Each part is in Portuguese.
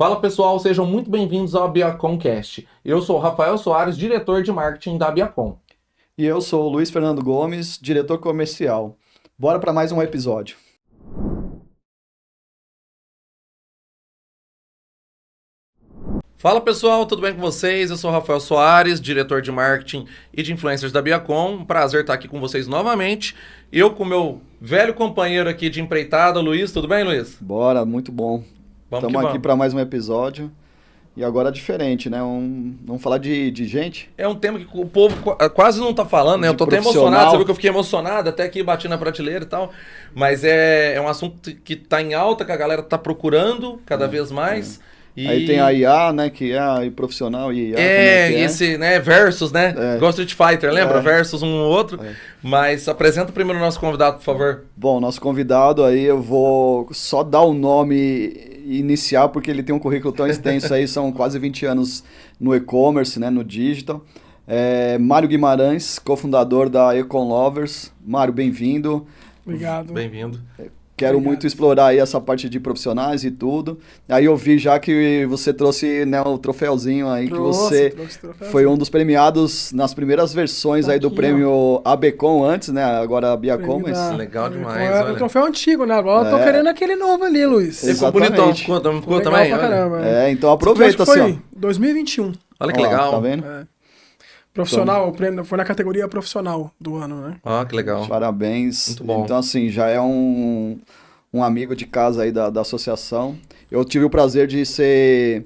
Fala pessoal, sejam muito bem-vindos ao Biaconcast. Eu sou o Rafael Soares, diretor de marketing da Biacom. E eu sou o Luiz Fernando Gomes, diretor comercial. Bora para mais um episódio. Fala pessoal, tudo bem com vocês? Eu sou o Rafael Soares, diretor de marketing e de influencers da Biacom. Um prazer estar aqui com vocês novamente. Eu com meu velho companheiro aqui de empreitada, Luiz. Tudo bem, Luiz? Bora, muito bom. Estamos aqui Vamos. para mais um episódio. E agora diferente, né? Vamos falar de gente? É um tema que o povo quase não tá falando, né? Eu tô até emocionado, você viu que eu fiquei emocionado, até aqui bati na prateleira e tal. Mas é um assunto que tá em alta, que a galera tá procurando cada vez mais. E... Aí tem a IA, né? Que é a profissional e IA. Esse, né? Versus, né? Ghost Street Fighter, lembra? Versus um ou outro. Mas apresenta primeiro o nosso convidado, por favor. Bom, nosso convidado aí, eu vou só dar o nome inicial, porque ele tem um currículo tão extenso aí, são quase 20 anos no e-commerce, né? No digital. Mário Guimarães, cofundador da Econ Lovers. Mário, bem-vindo. Obrigado. Bem-vindo. Quero muito explorar aí essa parte de profissionais e tudo. Aí eu vi já que você trouxe, né, o troféuzinho aí, que você foi um dos premiados nas primeiras versões aí do prêmio ABCom antes, né? Agora a Biacom, mas... Legal demais, olha. O troféu antigo, né? Agora eu tô querendo aquele novo ali, Luiz. Ficou bonitão, ficou também? Pra caramba, então aproveita, assim, foi 2021. Olha que legal. Tá vendo? Profissional, o prêmio foi na categoria profissional do ano, né? Que legal. Parabéns. Muito bom. Então, assim, já é um amigo de casa aí da associação. Eu tive o prazer de ser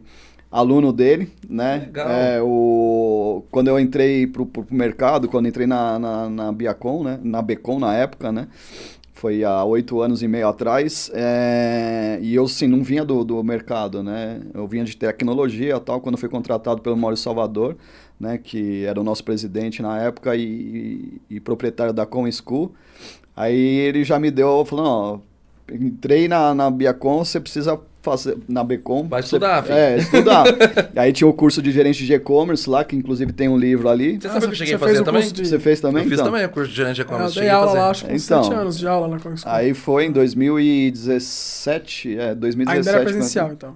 aluno dele, né? Legal. Quando eu entrei pro mercado, quando eu entrei na Biacom, né? Na Becom na época, né? Foi há 8 anos e meio atrás. E eu, sim, não vinha do mercado, né? Eu vinha de tecnologia e tal, quando eu fui contratado pelo Maurício Salvador, né, que era o nosso presidente na época e proprietário da Com School. Aí ele já me deu, falou, ó, entrei na Biacom, você precisa fazer na Becom. Vai estudar, filho. Estudar. Aí tinha o curso de gerente de e-commerce lá, que inclusive tem um livro ali. Você sabe que eu cheguei a fazer também? Você fez também? Eu fiz também o curso de gerente de e-commerce. Eu dei aula lá, acho que 7 anos de aula na Com School. Aí foi em 2017, 2017. Ainda era presencial, então.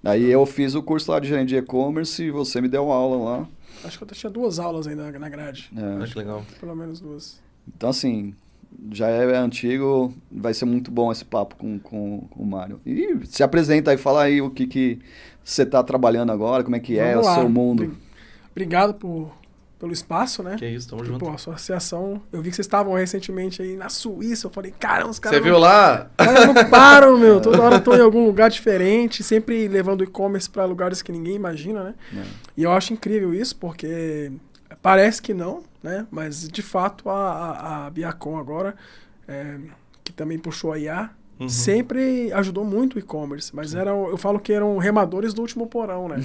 Aí eu fiz o curso lá de gerente de e-commerce e você me deu aula lá. Acho que eu tinha 2 aulas ainda na grade. Acho legal. Pelo menos 2. Então, assim, já é antigo, vai ser muito bom esse papo com o Mário. E se apresenta aí, fala aí o que você está trabalhando agora, como é que é o seu mundo. Obrigado pelo espaço, né? Que isso, tamo junto. Pô, a associação, eu vi que vocês estavam recentemente aí na Suíça, eu falei, caramba, os caras... Você viu lá? Os caras não param, meu, toda hora estão em algum lugar diferente, sempre levando o e-commerce para lugares que ninguém imagina, né? E eu acho incrível isso, porque parece que não, né? Mas, de fato, a Biacom agora, que também puxou a IA, sempre ajudou muito o e-commerce, mas eu falo que eram remadores do último porão, né?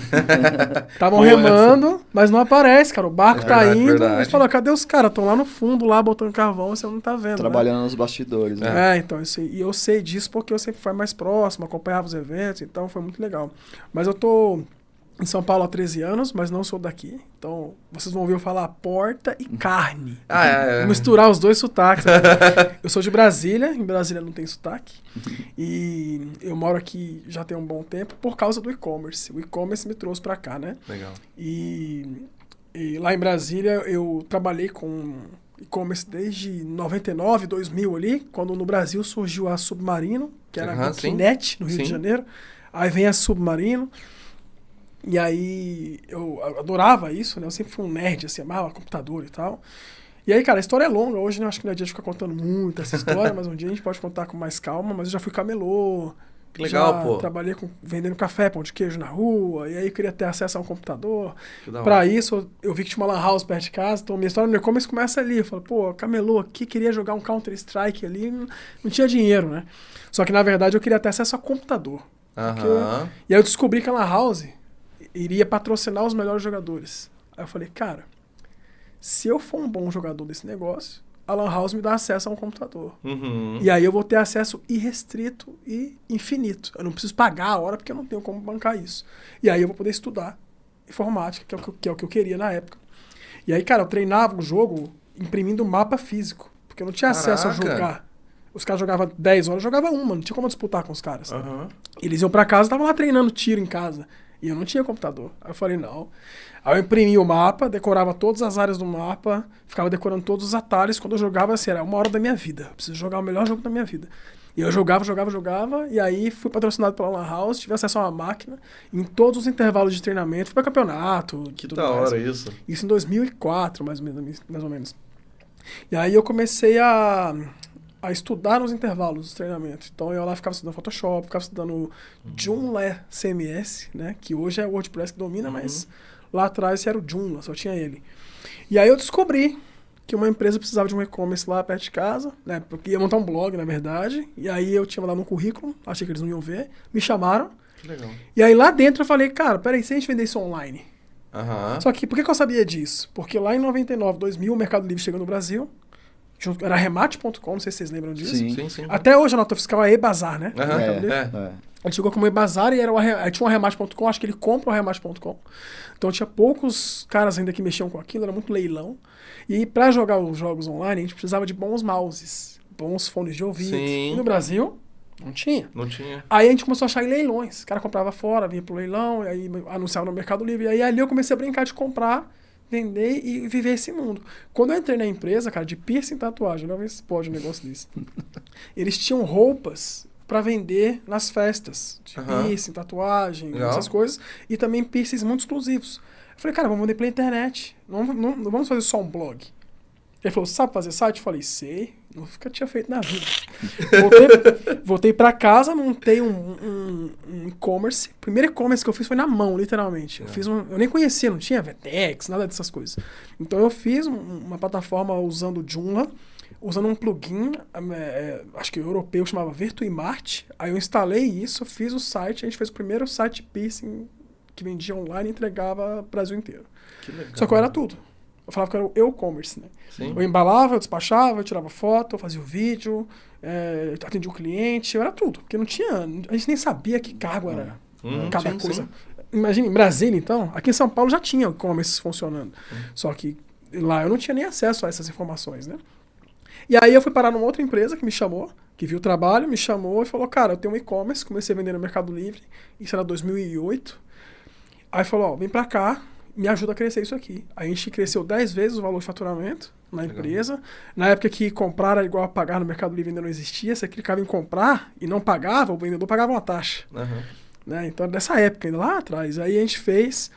Estavam remando, mas não aparece, cara. O barco tá indo, mas fala, cadê os caras? Estão lá no fundo, lá botando carvão, você não tá vendo. Trabalhando nos bastidores, né? Então, e eu sei disso porque eu sempre fui mais próximo, acompanhava os eventos, então foi muito legal. Mas eu tô em São Paulo há 13 anos, mas não sou daqui. Então, vocês vão ouvir eu falar porta e carne. Vou misturar os dois sotaques. Eu sou de Brasília, em Brasília não tem sotaque. E eu moro aqui já tem um bom tempo por causa do e-commerce. O e-commerce me trouxe pra cá, né? Legal. E lá em Brasília eu trabalhei com e-commerce desde 99, 2000 ali, quando no Brasil surgiu a Submarino, que era a Kinet, no Rio de Janeiro. Aí vem a Submarino. E aí, eu adorava isso, né? Eu sempre fui um nerd, assim, amava computador e tal. E aí, cara, a história é longa. Hoje, né, acho que não é dia de ficar contando muito essa história, mas um dia a gente pode contar com mais calma. Mas eu já fui camelô. Que legal, pô. Trabalhei vendendo café, pão de queijo na rua. E aí, eu queria ter acesso a um computador. Pra isso, eu vi que tinha uma lan house perto de casa. Então, minha história no e-commerce começa ali. Eu falo, pô, camelô aqui, queria jogar um Counter-Strike ali. Não tinha dinheiro, né? Só que, na verdade, eu queria ter acesso a computador. E aí, eu descobri que a lan house iria patrocinar os melhores jogadores. Aí eu falei, cara, se eu for um bom jogador desse negócio, a Lan House me dá acesso a um computador. E aí eu vou ter acesso irrestrito e infinito. Eu não preciso pagar a hora porque eu não tenho como bancar isso. E aí eu vou poder estudar informática, que é o que eu queria na época. E aí, cara, eu treinava o jogo imprimindo mapa físico, porque eu não tinha acesso a jogar. Os caras jogavam 10 horas, eu jogava uma, não tinha como disputar com os caras. Aham. Eles iam pra casa, estavam lá treinando tiro em casa. E eu não tinha computador. Aí eu falei, não. Aí eu imprimi o mapa, decorava todas as áreas do mapa, ficava decorando todos os atalhos. Quando eu jogava, assim, era 1 hora da minha vida. Eu preciso jogar o melhor jogo da minha vida. E eu jogava, e aí fui patrocinado pela Lan House, tive acesso a uma máquina, em todos os intervalos de treinamento, fui pra campeonato. Que da hora isso. Isso em 2004, mais ou menos. E aí eu comecei a estudar nos intervalos dos treinamentos. Então eu lá ficava estudando Photoshop, ficava estudando Joomla CMS, né? Que hoje é o WordPress que domina, mas lá atrás era o Joomla, só tinha ele. E aí eu descobri que uma empresa precisava de um e-commerce lá perto de casa, né? Porque ia montar um blog, na verdade. E aí eu tinha mandado um currículo, achei que eles não iam ver, me chamaram. Que legal. E aí lá dentro eu falei, cara, peraí, se a gente vender isso online? Aham. Só que por que eu sabia disso? Porque lá em 99, 2000, o Mercado Livre chegou no Brasil. Era remate.com, não sei se vocês lembram disso. Sim. Até hoje a nota fiscal é e-bazar, né? Aham. Ele chegou como e-bazar e aí tinha um remate.com, acho que ele compra o remate.com. Então tinha poucos caras ainda que mexiam com aquilo, era muito leilão. E para jogar os jogos online, a gente precisava de bons mouses, bons fones de ouvido. Sim. E no Brasil, não tinha. Não tinha. Aí a gente começou a achar em leilões. O cara comprava fora, vinha pro leilão, e aí anunciava no Mercado Livre. E aí ali eu comecei a brincar de comprar, vender e viver esse mundo. Quando eu entrei na empresa, cara, de piercing e tatuagem, não sei se pode um negócio desse. Eles tinham roupas para vender nas festas. De piercing, tatuagem, Legal. essas coisas. E também piercings muito exclusivos. Eu falei, cara, vamos vender pela internet. Não vamos fazer só um blog. Ele falou, sabe fazer site? Eu falei, sei. Nunca tinha feito na vida. Voltei pra casa, montei um e-commerce. O primeiro e-commerce que eu fiz foi na mão, literalmente. Eu nem conhecia, não tinha Vetex, nada dessas coisas. Então eu fiz uma plataforma usando o Joomla, usando um plugin, acho que europeu, chamava Virtuimart. Aí eu instalei isso, fiz o site, a gente fez o primeiro site piercing que vendia online e entregava o Brasil inteiro. Que legal. Só que eu era tudo. Eu falava que era o e-commerce, né? Sim. Eu embalava, eu despachava, eu tirava foto, eu fazia o vídeo, atendia o cliente, eu era tudo. Porque não tinha... A gente nem sabia que cargo era cada coisa. Sim. Imagina, em Brasília, então, aqui em São Paulo já tinha o e-commerce funcionando. Só que lá eu não tinha nem acesso a essas informações, né? E aí eu fui parar numa outra empresa que me chamou, que viu o trabalho, me chamou e falou, cara, eu tenho um e-commerce, comecei a vender no Mercado Livre, isso era 2008. Aí falou, ó, vem pra cá, me ajuda a crescer isso aqui. A gente cresceu 10 vezes o valor de faturamento na empresa. Na época que comprar era igual a pagar no Mercado Livre ainda não existia, você clicava em comprar e não pagava, o vendedor pagava uma taxa. Né? Então era dessa época, ainda lá atrás. Aí a gente fez,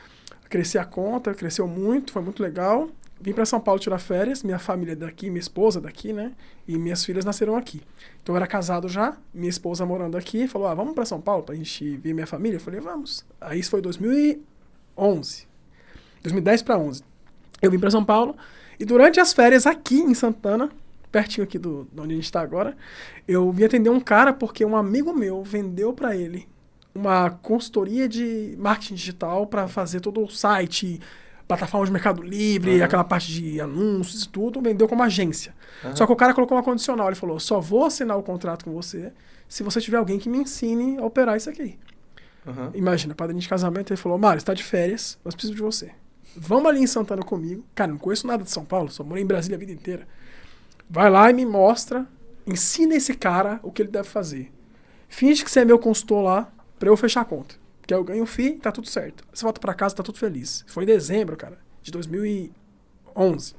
crescer a conta, cresceu muito, foi muito legal. Vim para São Paulo tirar férias, minha família é daqui, minha esposa é daqui, né? E minhas filhas nasceram aqui. Então eu era casado já, minha esposa morando aqui, falou, vamos para São Paulo pra gente ver minha família? Eu falei, vamos. Aí isso foi 2011. 2010 para 11. Eu vim para São Paulo e durante as férias aqui em Santana, pertinho aqui de onde a gente está agora, eu vim atender um cara porque um amigo meu vendeu para ele uma consultoria de marketing digital para fazer todo o site, plataforma de Mercado Livre, aquela parte de anúncios e tudo, vendeu como agência. Só que o cara colocou uma condicional, ele falou, só vou assinar o contrato com você se você tiver alguém que me ensine a operar isso aqui. Imagina, padrinho de casamento, ele falou, Mário, você tá de férias, mas preciso de você. Vamos ali em Santana comigo. Cara, não conheço nada de São Paulo, só morei em Brasília a vida inteira. Vai lá e me mostra, ensina esse cara o que ele deve fazer. Finge que você é meu consultor lá, pra eu fechar a conta. Porque eu ganho o FII, tá tudo certo. Você volta pra casa, tá tudo feliz. Foi em dezembro, cara, de 2011.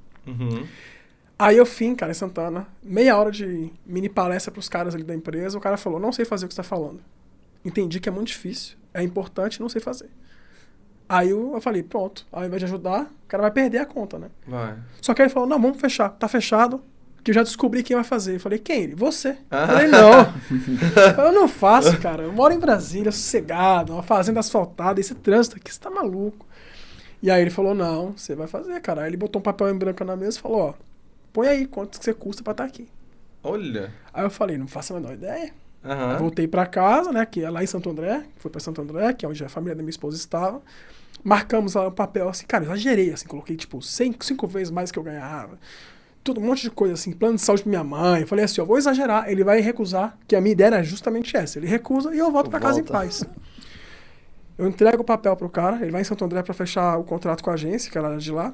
Aí eu fui, cara, em Santana, meia hora de mini palestra pros caras ali da empresa, o cara falou, não sei fazer o que você tá falando. Entendi que é muito difícil, é importante, não sei fazer. Aí eu falei, pronto, ao invés de ajudar, o cara vai perder a conta, né? Vai. Só que aí ele falou, não, vamos fechar, tá fechado, que eu já descobri quem vai fazer. Eu falei, quem? Ele? Você. Eu falei, não. Eu não faço, cara. Eu moro em Brasília, sossegado, uma fazenda asfaltada, esse trânsito aqui, você tá maluco. E aí ele falou, não, você vai fazer, cara. Aí ele botou um papel em branco na mesa e falou, ó, põe aí quanto que você custa pra estar aqui. Olha. Aí eu falei, não faço a menor ideia. Voltei pra casa, né, que é lá em Santo André, fui pra Santo André, que é onde a família da minha esposa estava. Marcamos lá o papel, assim, cara, eu exagerei, assim, coloquei, tipo, 5 vezes mais que eu ganhava. Tudo, um monte de coisa, assim, plano de saúde pra minha mãe. Eu falei assim, eu vou exagerar, ele vai recusar, que a minha ideia era justamente essa. Ele recusa e eu volto pra casa em paz. Eu entrego o papel pro cara, ele vai em Santo André pra fechar o contrato com a agência, que era de lá.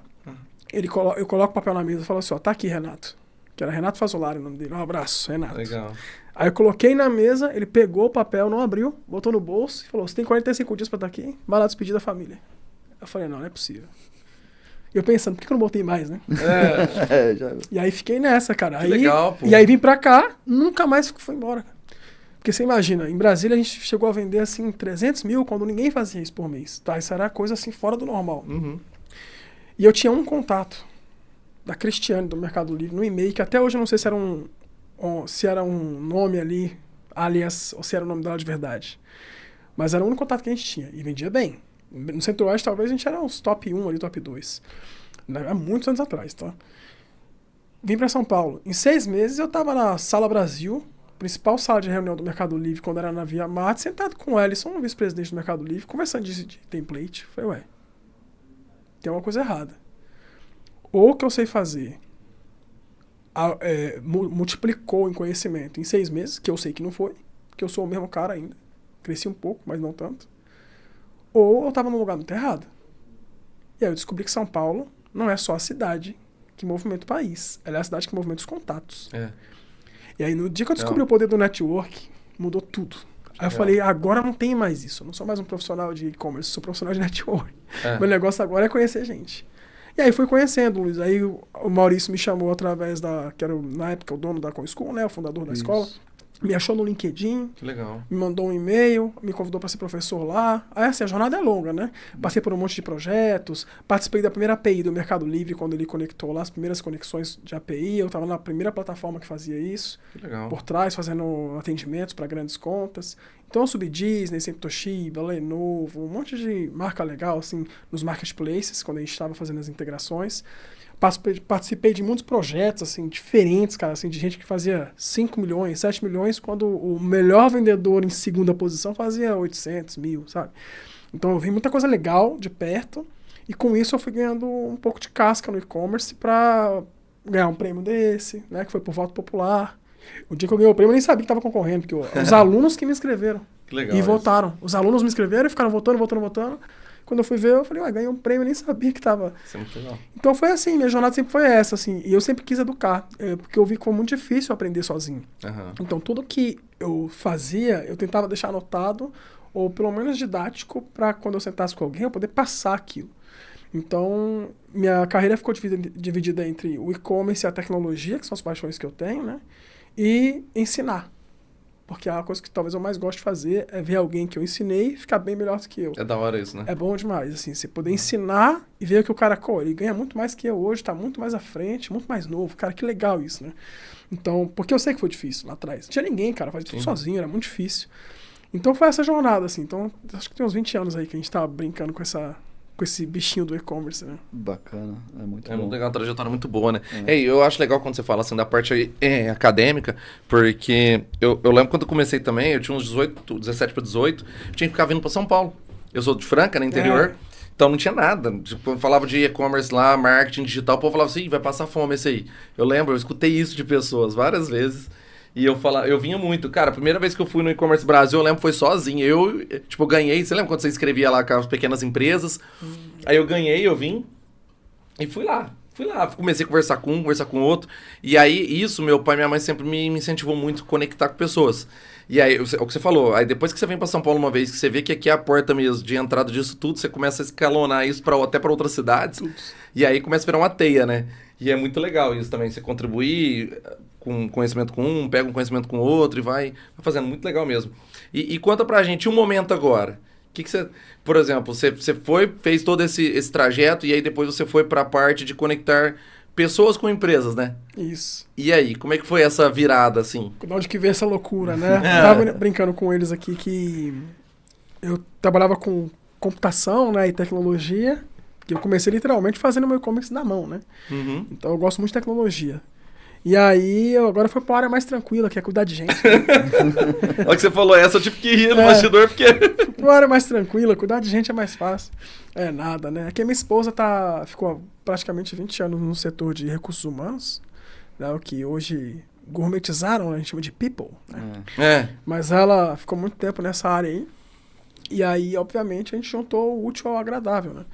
Eu coloco o papel na mesa e falo assim, ó, tá aqui, Renato. que era Renato Fasolari o nome dele. Um abraço, Renato. Legal. Aí eu coloquei na mesa, ele pegou o papel, não abriu, botou no bolso e falou, você tem 45 dias pra estar aqui, vai lá despedir da família. Eu falei, não é possível. E eu pensando, por que eu não botei mais, né? E aí fiquei nessa, cara. Aí, legal, pô. E aí vim pra cá, nunca mais fui embora, cara. Porque você imagina, em Brasília a gente chegou a vender assim 300 mil quando ninguém fazia isso por mês. Tá? Isso era coisa assim fora do normal. Uhum. E eu tinha um contato da Cristiane do Mercado Livre no e-mail, que até hoje eu não sei se era um nome ali, alias, ou se era o nome dela de verdade. Mas era o único contato que a gente tinha. E vendia bem. No Centro-Oeste talvez a gente era uns top 1 ali, top 2. Há muitos anos atrás, tá? Vim pra São Paulo. Em 6 meses eu tava na Sala Brasil, principal sala de reunião do Mercado Livre, quando era na Via Marte, sentado com o Ellison, um vice-presidente do Mercado Livre, conversando de template. Falei, ué, tem uma coisa errada. Ou o que eu sei fazer multiplicou em conhecimento em 6 meses, que eu sei que não foi, que eu sou o mesmo cara ainda. Cresci um pouco, mas não tanto. Ou eu tava no lugar muito errado. E aí eu descobri que São Paulo não é só a cidade que movimenta o país, ela é a cidade que movimenta os contatos. E aí, no dia que eu descobri o poder do network, mudou tudo. Aí eu falei, agora não tem mais isso. Eu não sou mais um profissional de e-commerce, sou profissional de network. Meu negócio agora é conhecer gente. E aí fui conhecendo, Luiz. Aí o Maurício me chamou através que era, na época, o dono da ComSchool, né? O fundador da escola. Me achou no LinkedIn. Que legal. Me mandou um e-mail, me convidou para ser professor lá. Aí, assim, a jornada é longa, né? Passei por um monte de projetos, participei da primeira API do Mercado Livre, quando ele conectou lá as primeiras conexões de API. Eu estava na primeira plataforma que fazia isso. Que legal. Por trás, fazendo atendimentos para grandes contas. Então eu subi Disney, sempre Toshiba, Lenovo, um monte de marca legal, assim, nos marketplaces, quando a gente estava fazendo as integrações. Participei de muitos projetos, assim, diferentes, cara, assim, de gente que fazia 5 milhões, 7 milhões, quando o melhor vendedor em segunda posição fazia 800 mil, sabe? Então eu vi muita coisa legal de perto, e com isso eu fui ganhando um pouco de casca no e-commerce para ganhar um prêmio desse, né, que foi por voto popular. O dia que eu ganhei o prêmio eu nem sabia que estava concorrendo, porque os alunos que me inscreveram. Que legal. E votaram. Os alunos me inscreveram e ficaram votando. Quando eu fui ver, eu falei, ué, ganhei um prêmio, eu nem sabia que tava. Isso é muito legal. Então foi assim, minha jornada sempre foi essa, assim. E eu sempre quis educar, porque eu vi como muito difícil aprender sozinho. Então tudo que eu fazia, eu tentava deixar anotado, ou pelo menos didático, para quando eu sentasse com alguém, eu poder passar aquilo. Então, minha carreira ficou dividida entre o e-commerce e a tecnologia, que são as paixões que eu tenho, né? E ensinar. Porque a coisa que talvez eu mais gosto de fazer é ver alguém que eu ensinei ficar bem melhor do que eu. É da hora isso, né? É bom demais, assim, você poder ensinar e ver que o cara, ele ganha muito mais que eu hoje, tá muito mais à frente, muito mais novo. Cara, que legal isso, né? Então, porque eu sei que foi difícil lá atrás. Não tinha ninguém, cara, fazia tudo sozinho, era muito difícil. Então foi essa jornada, assim. Então, acho que tem uns 20 anos aí que a gente tá brincando com esse bichinho do e-commerce, né? Bacana, é muito bom. É muito legal, uma trajetória muito boa, né? Eu acho legal quando você fala assim da parte acadêmica, porque eu lembro quando eu comecei também, eu tinha uns 17 para 18, eu tinha que ficar vindo para São Paulo. Eu sou de Franca, no interior, então não tinha nada. Tipo, eu falava de e-commerce lá, marketing digital, o povo falava assim, vai passar fome esse aí. Eu lembro, eu escutei isso de pessoas várias vezes. E eu vinha muito. Cara, a primeira vez que eu fui no e-commerce Brasil, eu lembro, foi sozinho. Eu ganhei. Você lembra quando você escrevia lá com as pequenas empresas? Aí eu ganhei, eu vim e fui lá. Comecei a conversar com um, conversar com outro. E aí, meu pai e minha mãe sempre me incentivou muito a conectar com pessoas. E aí, o que você falou, aí depois que você vem para São Paulo uma vez, que você vê que aqui é a porta mesmo de entrada disso tudo, você começa a escalonar isso até para outras cidades. E aí começa a virar uma teia, né? E é muito legal isso também, você contribuir com conhecimento com um, pega um conhecimento com o outro e vai fazendo, muito legal mesmo. E conta pra gente um momento agora. Que você, por exemplo, você fez todo esse trajeto e aí depois você foi pra parte de conectar pessoas com empresas, né? Isso. E aí, como é que foi essa virada, assim? De onde que veio essa loucura, né? Eu tava brincando com eles aqui que eu trabalhava com computação, né, e tecnologia, que eu comecei literalmente fazendo meu e-commerce na mão, né? Então eu gosto muito de tecnologia. E aí, eu agora fui pra uma área mais tranquila, que é cuidar de gente. Olha que você falou essa, eu tive que rir no bastidor, porque... Fui pra uma área mais tranquila, cuidar de gente é mais fácil. É nada, né? Aqui a minha esposa ficou praticamente 20 anos no setor de recursos humanos, né? O que hoje gourmetizaram, né? A gente chama de people, né? Mas ela ficou muito tempo nessa área aí. E aí, obviamente, a gente juntou o útil ao agradável, né?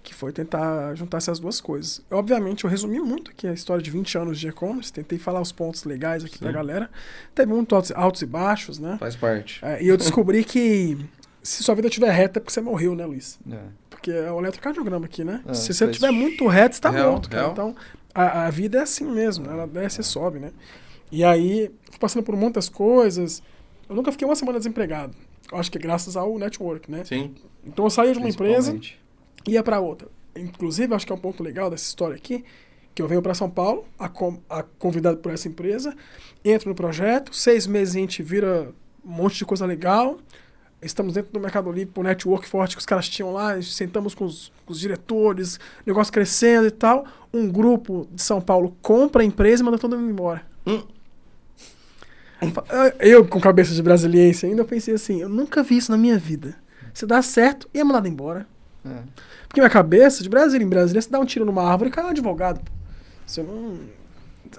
que foi tentar juntar essas duas coisas. Obviamente, eu resumi muito aqui a história de 20 anos de e-commerce, tentei falar os pontos legais aqui pra galera. Teve muitos altos e baixos, né? Faz parte. E eu descobri que se sua vida estiver reta é porque você morreu, né, Luiz? Porque é o eletrocardiograma aqui, né? Se você estiver muito reto, você tá morto, cara. Então, a vida é assim mesmo, ela desce e sobe, né? E aí, fui passando por muitas coisas. Eu nunca fiquei uma semana desempregado. Eu acho que é graças ao network, né? Sim. Então eu saía de uma empresa, ia para outra. Inclusive, acho que é um ponto legal dessa história aqui, que eu venho para São Paulo, convidado por essa empresa, entro no projeto, 6 meses a gente vira um monte de coisa legal, estamos dentro do Mercado Livre, por network forte que os caras tinham lá, sentamos com os diretores, negócio crescendo e tal, um grupo de São Paulo compra a empresa e manda todo mundo embora. Eu, com cabeça de brasiliense ainda, eu pensei assim, eu nunca vi isso na minha vida. Se dá certo, ia mandado embora. Porque minha cabeça, de Brasília em Brasília, você dá um tiro numa árvore e cai um advogado. Você não...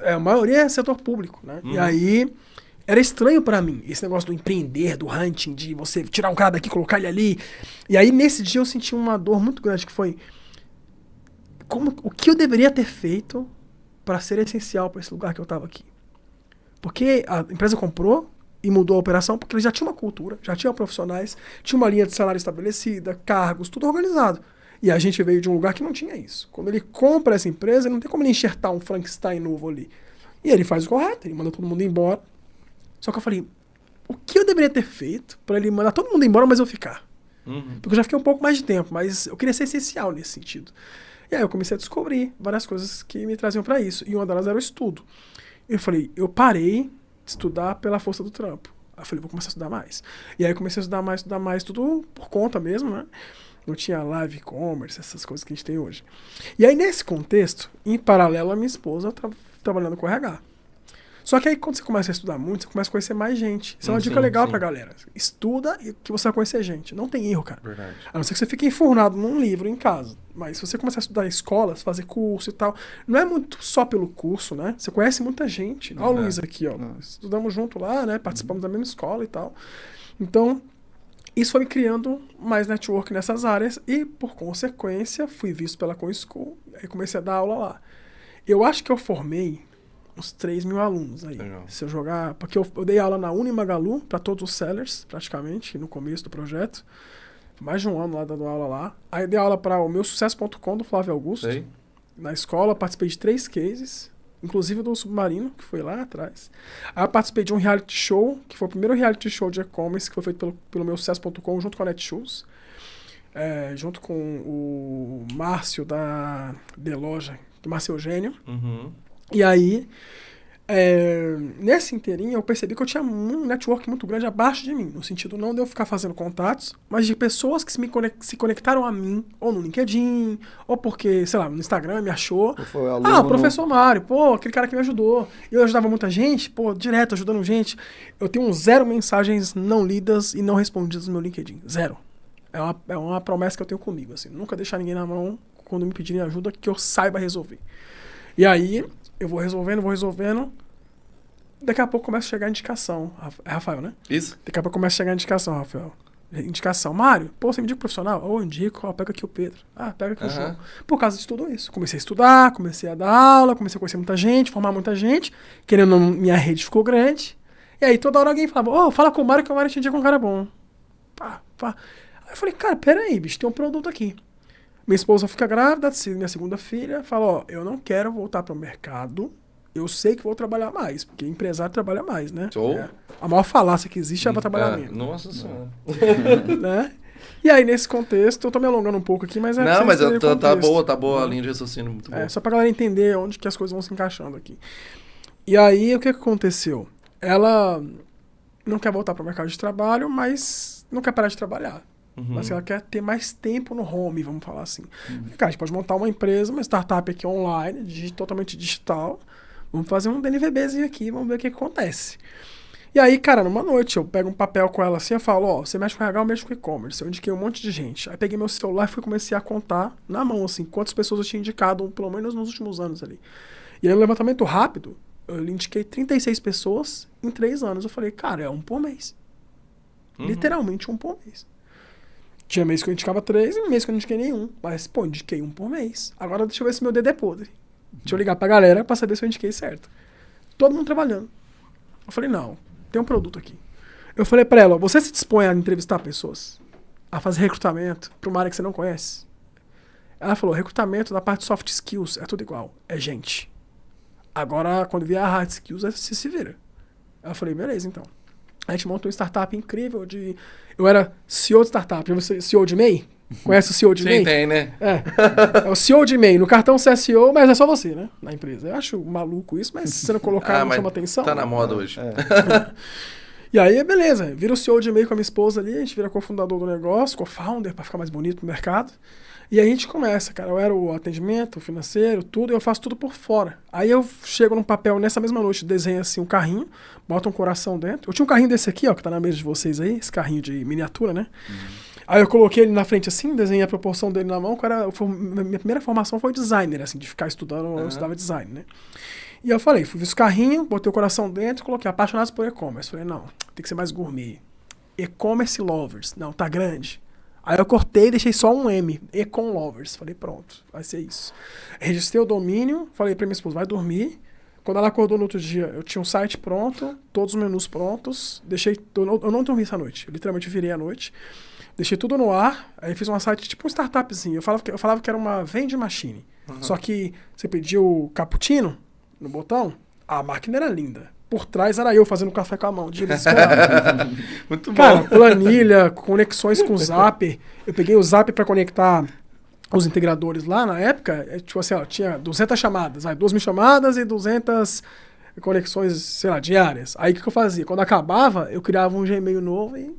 a maioria é setor público, né? E aí, era estranho pra mim, esse negócio do empreender, do hunting, de você tirar um cara daqui, colocar ele ali. E aí, nesse dia, eu senti uma dor muito grande, que foi... o que eu deveria ter feito pra ser essencial pra esse lugar que eu tava aqui? Porque a empresa comprou e mudou a operação porque eles já tinham uma cultura, já tinham profissionais, tinha uma linha de salário estabelecida, cargos, tudo organizado. E a gente veio de um lugar que não tinha isso. Quando ele compra essa empresa, ele não tem como ele enxertar um Frankenstein novo ali. E ele faz o correto, ele manda todo mundo embora. Só que eu falei, o que eu deveria ter feito para ele mandar todo mundo embora, mas eu ficar? Porque eu já fiquei um pouco mais de tempo, mas eu queria ser essencial nesse sentido. E aí eu comecei a descobrir várias coisas que me traziam para isso. E uma delas era o estudo. Eu falei, eu parei de estudar pela força do trampo. Aí eu falei, vou começar a estudar mais. E aí eu comecei a estudar mais, tudo por conta mesmo, né? Não tinha live e-commerce, essas coisas que a gente tem hoje. E aí, nesse contexto, em paralelo, a minha esposa trabalhando com RH. Só que aí, quando você começa a estudar muito, você começa a conhecer mais gente. Isso é uma dica legal pra galera. Estuda que você vai conhecer gente. Não tem erro, cara. Verdade. A não ser que você fique enfurnado num livro em casa. Mas se você começar a estudar em escolas, fazer curso e tal, não é muito só pelo curso, né? Você conhece muita gente. Olha o Luiz aqui, ó. Estudamos junto lá, né? Participamos da mesma escola e tal. Então, isso foi me criando mais network nessas áreas e, por consequência, fui visto pela CoinSchool e comecei a dar aula lá. Eu acho que eu formei uns 3 mil alunos aí. Legal. Se eu jogar... Porque eu dei aula na Unimagalu para todos os sellers, praticamente, no começo do projeto. Mais de um ano lá dando aula lá. Aí dei aula para o meusucesso.com do Flávio Augusto. Sei. Na escola, participei de 3 cases, inclusive do Submarino, que foi lá atrás. Aí eu participei de um reality show, que foi o primeiro reality show de e-commerce, que foi feito pelo meusucesso.com, junto com a Netshoes. Junto com o Márcio da Deloja, do Márcio Eugênio. E aí, nesse inteirinho, eu percebi que eu tinha um network muito grande abaixo de mim, no sentido não de eu ficar fazendo contatos, mas de pessoas que se conectaram a mim, ou no LinkedIn, ou porque, sei lá, no Instagram me achou. O professor Mário, pô, aquele cara que me ajudou. Eu ajudava muita gente, pô, direto, ajudando gente. Eu tenho 0 mensagens não lidas e não respondidas no meu LinkedIn. 0. É uma promessa que eu tenho comigo, assim. Nunca deixar ninguém na mão quando me pedirem ajuda que eu saiba resolver. E aí, eu vou resolvendo. Daqui a pouco começa a chegar a indicação. É Rafael, né? Isso. Daqui a pouco começa a chegar a indicação, Rafael. Indicação. Mário, pô, você me indica profissional? Eu indico, pega aqui o Pedro. Pega aqui o João. Por causa de tudo isso. Comecei a estudar, comecei a dar aula, comecei a conhecer muita gente, formar muita gente. Querendo ou não, minha rede ficou grande. E aí, toda hora alguém falava, fala com o Mário que o Mário te indica um cara bom. Aí eu falei, cara, peraí, bicho, tem um produto aqui. Minha esposa fica grávida, minha segunda filha, fala, eu não quero voltar para o mercado, eu sei que vou trabalhar mais, porque empresário trabalha mais, né? A maior falácia que existe é para trabalhar menos. Nossa Senhora. Né? E aí, nesse contexto, eu tô me alongando um pouco aqui, mas... Não, mas tá boa a linha de raciocínio, muito boa. Só pra galera entender onde que as coisas vão se encaixando aqui. E aí, o que aconteceu? Ela não quer voltar para o mercado de trabalho, mas não quer parar de trabalhar. Mas ela quer ter mais tempo no home, vamos falar assim. Cara, a gente pode montar uma empresa, uma startup aqui online, totalmente digital. Vamos fazer um DNVBzinho aqui, vamos ver o que acontece. E aí, cara, numa noite, eu pego um papel com ela assim, eu falo, você mexe com RH, eu mexo com e-commerce. Eu indiquei um monte de gente. Aí peguei meu celular e comecei a contar na mão, assim, quantas pessoas eu tinha indicado, pelo menos nos últimos anos ali. E aí, no levantamento rápido, eu indiquei 36 pessoas em 3 anos. Eu falei, cara, é 1 por mês. Literalmente 1 por mês. Tinha mês que eu indicava 3 e mês que eu não indiquei nenhum. Mas, pô, indiquei um por mês. Agora deixa eu ver se meu dedo é podre. Deixa eu ligar pra galera pra saber se eu indiquei certo. Todo mundo trabalhando. Eu falei, não, tem um produto aqui. Eu falei pra ela, você se dispõe a entrevistar pessoas? A fazer recrutamento pra uma área que você não conhece? Ela falou, recrutamento na parte de soft skills é tudo igual, é gente. Agora, quando vier a hard skills, você se vira. Eu falei, beleza, então. A gente montou uma startup incrível de... Eu era CEO de startup, você CEO de MEI? Conhece o CEO de MEI? Sim, tem, né? É o CEO de MEI. No cartão você é CEO, mas é só você, né? Na empresa. Eu acho maluco isso, mas se você não colocar, não chama atenção. Tá na moda hoje. E aí, beleza. Vira o CEO de MEI com a minha esposa ali, a gente vira cofundador do negócio, co-founder, pra ficar mais bonito no mercado. E aí a gente começa, cara. Eu era o atendimento, o financeiro, tudo, e eu faço tudo por fora. Aí eu chego num papel nessa mesma noite, desenho assim um carrinho, boto um coração dentro. Eu tinha um carrinho desse aqui, ó, que tá na mesa de vocês aí, esse carrinho de miniatura, né? Aí eu coloquei ele na frente assim, desenhei a proporção dele na mão. Minha primeira formação foi designer, assim, de ficar estudando, eu estudava design, né? E eu falei, fiz o carrinho, botei o coração dentro, coloquei apaixonados por e-commerce. Falei, não, tem que ser mais gourmet. E-commerce lovers. Não, tá grande. Aí eu cortei e deixei só um M, Econ Lovers. Falei, pronto, vai ser isso. Registrei o domínio, falei pra minha esposa, vai dormir. Quando ela acordou no outro dia, eu tinha um site pronto, todos os menus prontos. Eu não dormi essa noite, eu literalmente virei à noite. Deixei tudo no ar, aí fiz uma site tipo um startupzinho. Eu falava que era uma vending machine. Só que você pedia o cappuccino no botão, a máquina era linda. Por trás era eu fazendo café com a mão, de desesperado. Muito bom. Cara, planilha, conexões com o Zap. Eu peguei o Zap para conectar os integradores lá na época. Tipo assim, ó, tinha 200 chamadas, 2.000 chamadas e 200 conexões, sei lá, diárias. Aí o que eu fazia? Quando acabava, eu criava um Gmail novo e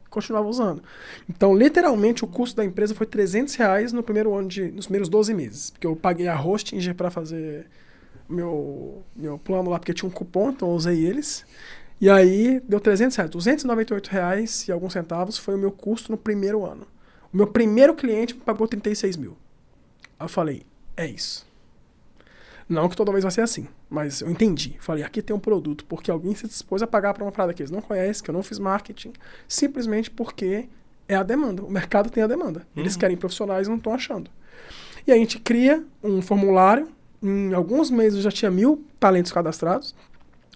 continuava usando. Então, literalmente, o custo da empresa foi R$300 no primeiro ano nos primeiros 12 meses. Porque eu paguei a hosting para fazer meu plano lá, porque tinha um cupom, então eu usei eles. E aí, deu R$300. R$298 e alguns centavos foi o meu custo no primeiro ano. O meu primeiro cliente me pagou 36 mil. Aí eu falei, é isso. Não que toda vez vai ser assim, mas eu entendi. Falei, aqui tem um produto, porque alguém se dispôs a pagar para uma parada que eles não conhecem, que eu não fiz marketing, simplesmente porque é a demanda. O mercado tem a demanda. Eles querem profissionais e não estão achando. E a gente cria um formulário. Em alguns meses eu já tinha 1.000 talentos cadastrados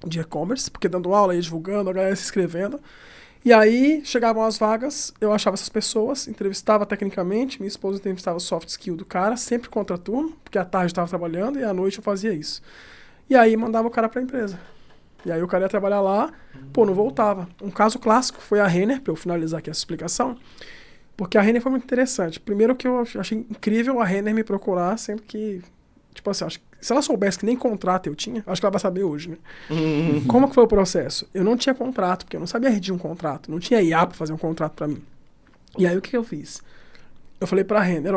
de e-commerce, porque dando aula, ia divulgando, a galera se inscrevendo. E aí chegavam as vagas, eu achava essas pessoas, entrevistava tecnicamente, minha esposa entrevistava o soft skill do cara, sempre contra turno, porque à tarde eu estava trabalhando e à noite eu fazia isso. E aí mandava o cara para a empresa. E aí o cara ia trabalhar lá, não voltava. Um caso clássico foi a Renner, para eu finalizar aqui essa explicação, porque a Renner foi muito interessante. Primeiro que eu achei incrível a Renner me procurar sempre que, tipo assim, acho que se ela soubesse que nem contrato eu tinha, acho que ela vai saber hoje, né? Como que foi o processo? Eu não tinha contrato, porque eu não sabia redigir um contrato. Não tinha IA para fazer um contrato para mim. E aí o que eu fiz? Eu falei pra Renner,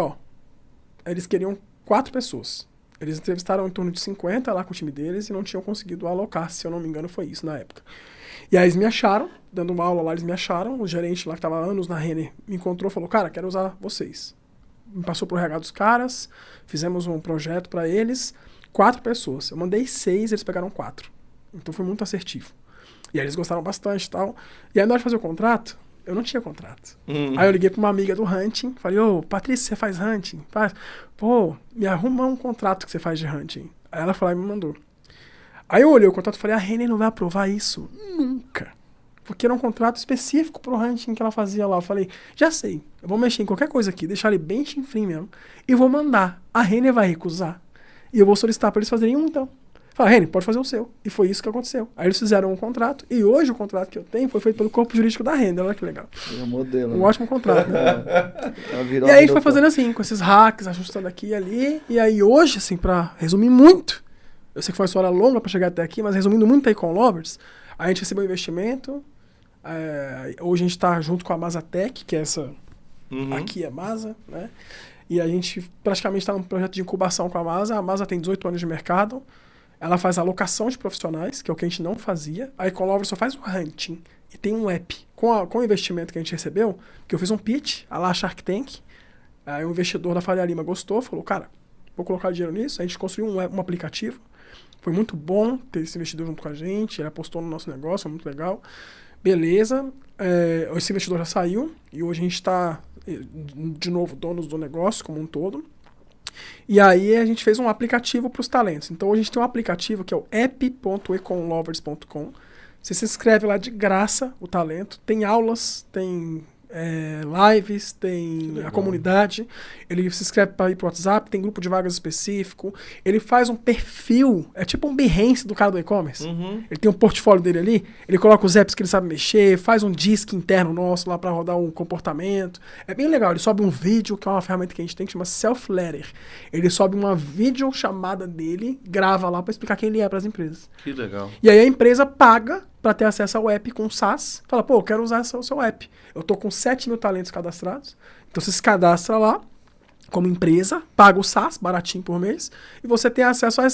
eles queriam 4 pessoas. Eles entrevistaram em torno de 50 lá com o time deles e não tinham conseguido alocar, se eu não me engano foi isso na época. E aí eles me acharam, dando uma aula lá, eles me acharam. O gerente lá que estava há anos na Renner me encontrou e falou, cara, quero usar vocês. Me passou pro RH dos caras, fizemos um projeto para eles, 4 pessoas. Eu mandei 6, eles pegaram 4. Então foi muito assertivo. E aí eles gostaram bastante e tal. E aí na hora de fazer o contrato, eu não tinha contrato. Aí eu liguei pra uma amiga do hunting, falei, Patrícia, você faz hunting? Faz. Pô, me arruma um contrato que você faz de hunting. Aí ela falou e me mandou. Aí eu olhei o contrato e falei, a Renner não vai aprovar isso nunca. Porque era um contrato específico pro hunting que ela fazia lá. Eu falei, já sei, eu vou mexer em qualquer coisa aqui, deixar ele bem chinfrim mesmo, e vou mandar. A Renner vai recusar. E eu vou solicitar para eles fazerem um, então. Fala, Renner, pode fazer o seu. E foi isso que aconteceu. Aí eles fizeram um contrato, e hoje o contrato que eu tenho foi feito pelo corpo jurídico da Renner. Olha que legal. É um modelo. Um ótimo contrato, né? E aí a gente foi fazendo assim, com esses hacks, ajustando aqui e ali. E aí hoje, assim, pra resumir muito, eu sei que foi uma história longa para chegar até aqui, mas resumindo muito aí com o Lovers, a gente recebeu investimento. Hoje a gente está junto com a Mazatec, que é essa aqui é a Maza, né? E a gente praticamente está num projeto de incubação com a Maza. A Maza tem 18 anos de mercado. Ela faz alocação de profissionais, que é o que a gente não fazia. A Ecolovers só faz o hunting. E tem um app. Com o investimento que a gente recebeu, que eu fiz um pitch, a lá Shark Tank. Aí o investidor da Faria Lima gostou, falou, cara, vou colocar dinheiro nisso. A gente construiu um aplicativo. Foi muito bom ter esse investidor junto com a gente. Ele apostou no nosso negócio, foi muito legal. Beleza, esse investidor já saiu e hoje a gente está de novo, donos do negócio como um todo. E aí a gente fez um aplicativo para os talentos. Então hoje a gente tem um aplicativo que é o app.econlovers.com. Você se inscreve lá de graça, o talento. Tem aulas, tem lives, tem a comunidade. Ele se inscreve para ir pro WhatsApp, tem grupo de vagas específico. Ele faz um perfil, é tipo um Behance do cara do e-commerce. Ele tem um portfólio dele ali, ele coloca os apps que ele sabe mexer, faz um disque interno nosso lá para rodar um comportamento. É bem legal, ele sobe um vídeo, que é uma ferramenta que a gente tem, que chama Self-Letter. Ele sobe uma videochamada dele, grava lá para explicar quem ele é para as empresas. Que legal. E aí a empresa paga para ter acesso ao app com SaaS. Fala, pô, eu quero usar o seu app. Eu tô com 7 mil talentos cadastrados. Então você se cadastra lá como empresa, paga o SaaS, baratinho por mês, e você tem acesso a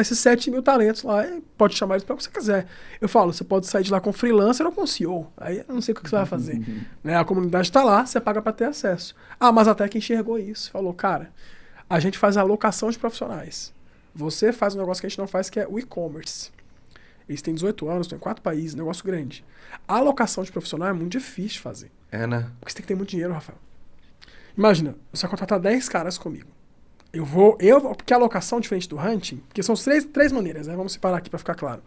esses 7 mil talentos lá, e pode chamar eles para o que você quiser. Eu falo, você pode sair de lá com freelancer ou com CEO. Aí eu não sei o que você vai fazer. Né? A comunidade está lá, você paga para ter acesso. Ah, mas até que enxergou isso. Falou, cara, a gente faz a alocação de profissionais. Você faz um negócio que a gente não faz, que é o e-commerce. Eles têm 18 anos, estão em 4 países, negócio grande. A alocação de profissional é muito difícil de fazer. É, né? Porque você tem que ter muito dinheiro, Rafael. Imagina, você vai contratar 10 caras comigo. Porque a alocação, diferente do hunting, porque são três maneiras, né? Vamos separar aqui para ficar claro.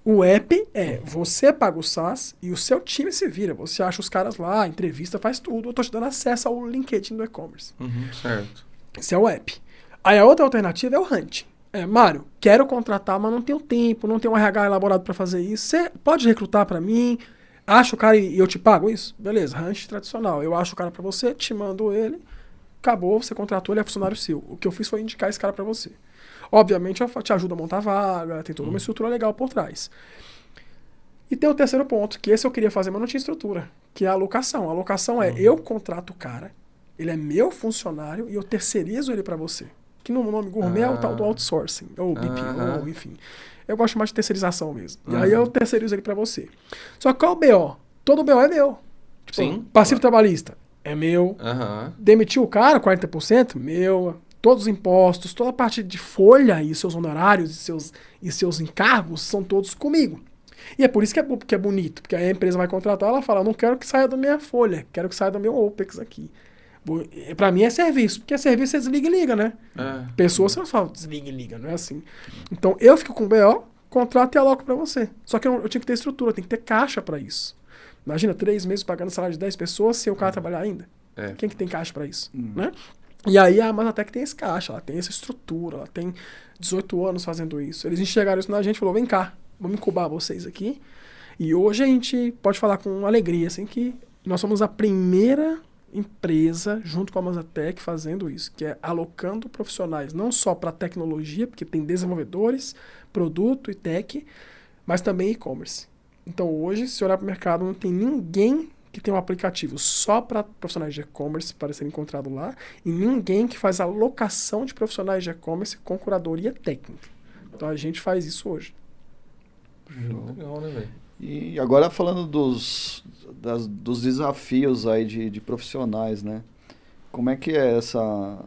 O app é, você paga o SaaS e o seu time se vira. Você acha os caras lá, entrevista, faz tudo. Eu tô te dando acesso ao LinkedIn do e-commerce. Certo. Esse é o app. Aí a outra alternativa é o hunting. Mário, quero contratar, mas não tenho tempo, não tenho um RH elaborado para fazer isso. Você pode recrutar para mim? Acho o cara e eu te pago isso? Beleza, ranch tradicional. Eu acho o cara para você, te mando ele, acabou, você contratou, ele é funcionário seu. O que eu fiz foi indicar esse cara para você. Obviamente, eu te ajudo a montar a vaga, tem toda uma estrutura legal por trás. E tem o terceiro ponto, que esse eu queria fazer, mas não tinha estrutura, que é a alocação. A alocação é, eu contrato o cara, ele é meu funcionário e eu terceirizo ele para você. Que no nome gourmet é o tal do outsourcing, ou BPO, ou enfim. Eu gosto mais de terceirização mesmo. E aí eu terceirizo ele para você. Só que qual o BO? Todo BO é meu. Tipo, Sim. Passivo trabalhista é meu. Demitiu o cara, 40%, meu. Todos os impostos, toda a parte de folha e seus honorários e seus encargos são todos comigo. E é por isso que é bonito, porque aí a empresa vai contratar, ela fala, não quero que saia da minha folha, quero que saia do meu OPEX aqui. Pra mim é serviço, porque serviço você desliga e liga, né? Pessoas você não fala desliga e liga, não é assim. Então eu fico com o BO, contrato e aloco pra você. Só que eu tinha que ter estrutura, tem que ter caixa pra isso. Imagina, 3 meses pagando salário de 10 pessoas sem o cara trabalhar ainda. Quem que tem caixa pra isso? Né? E aí a Mazatec tem esse caixa, ela tem essa estrutura, ela tem 18 anos fazendo isso. Eles enxergaram isso na gente e falaram, vem cá, vamos incubar vocês aqui. E hoje a gente pode falar com alegria, assim, que nós somos a primeira empresa, junto com a Mazatec, fazendo isso, que é alocando profissionais, não só para tecnologia, porque tem desenvolvedores, produto e tech, mas também e-commerce. Então hoje, se olhar para o mercado, não tem ninguém que tem um aplicativo só para profissionais de e-commerce para ser encontrado lá, e ninguém que faz alocação de profissionais de e-commerce com curadoria técnica. Então a gente faz isso hoje. Legal, né, velho? E agora falando dos desafios aí de profissionais, né? Como é que é essa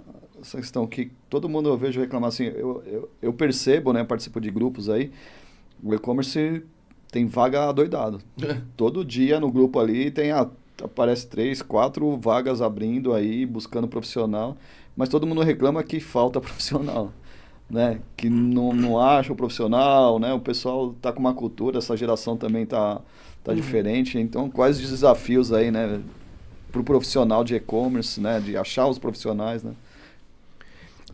questão que todo mundo eu vejo reclamar assim, eu percebo, né? Participo de grupos aí, o e-commerce tem vaga adoidado. Todo dia no grupo ali aparece 3, 4 vagas abrindo aí, buscando profissional, mas todo mundo reclama que falta profissional. Né, que não acha o profissional, né, o pessoal tá com uma cultura, essa geração também tá diferente, então quais os desafios aí, né, pro profissional de e-commerce, né, de achar os profissionais, né?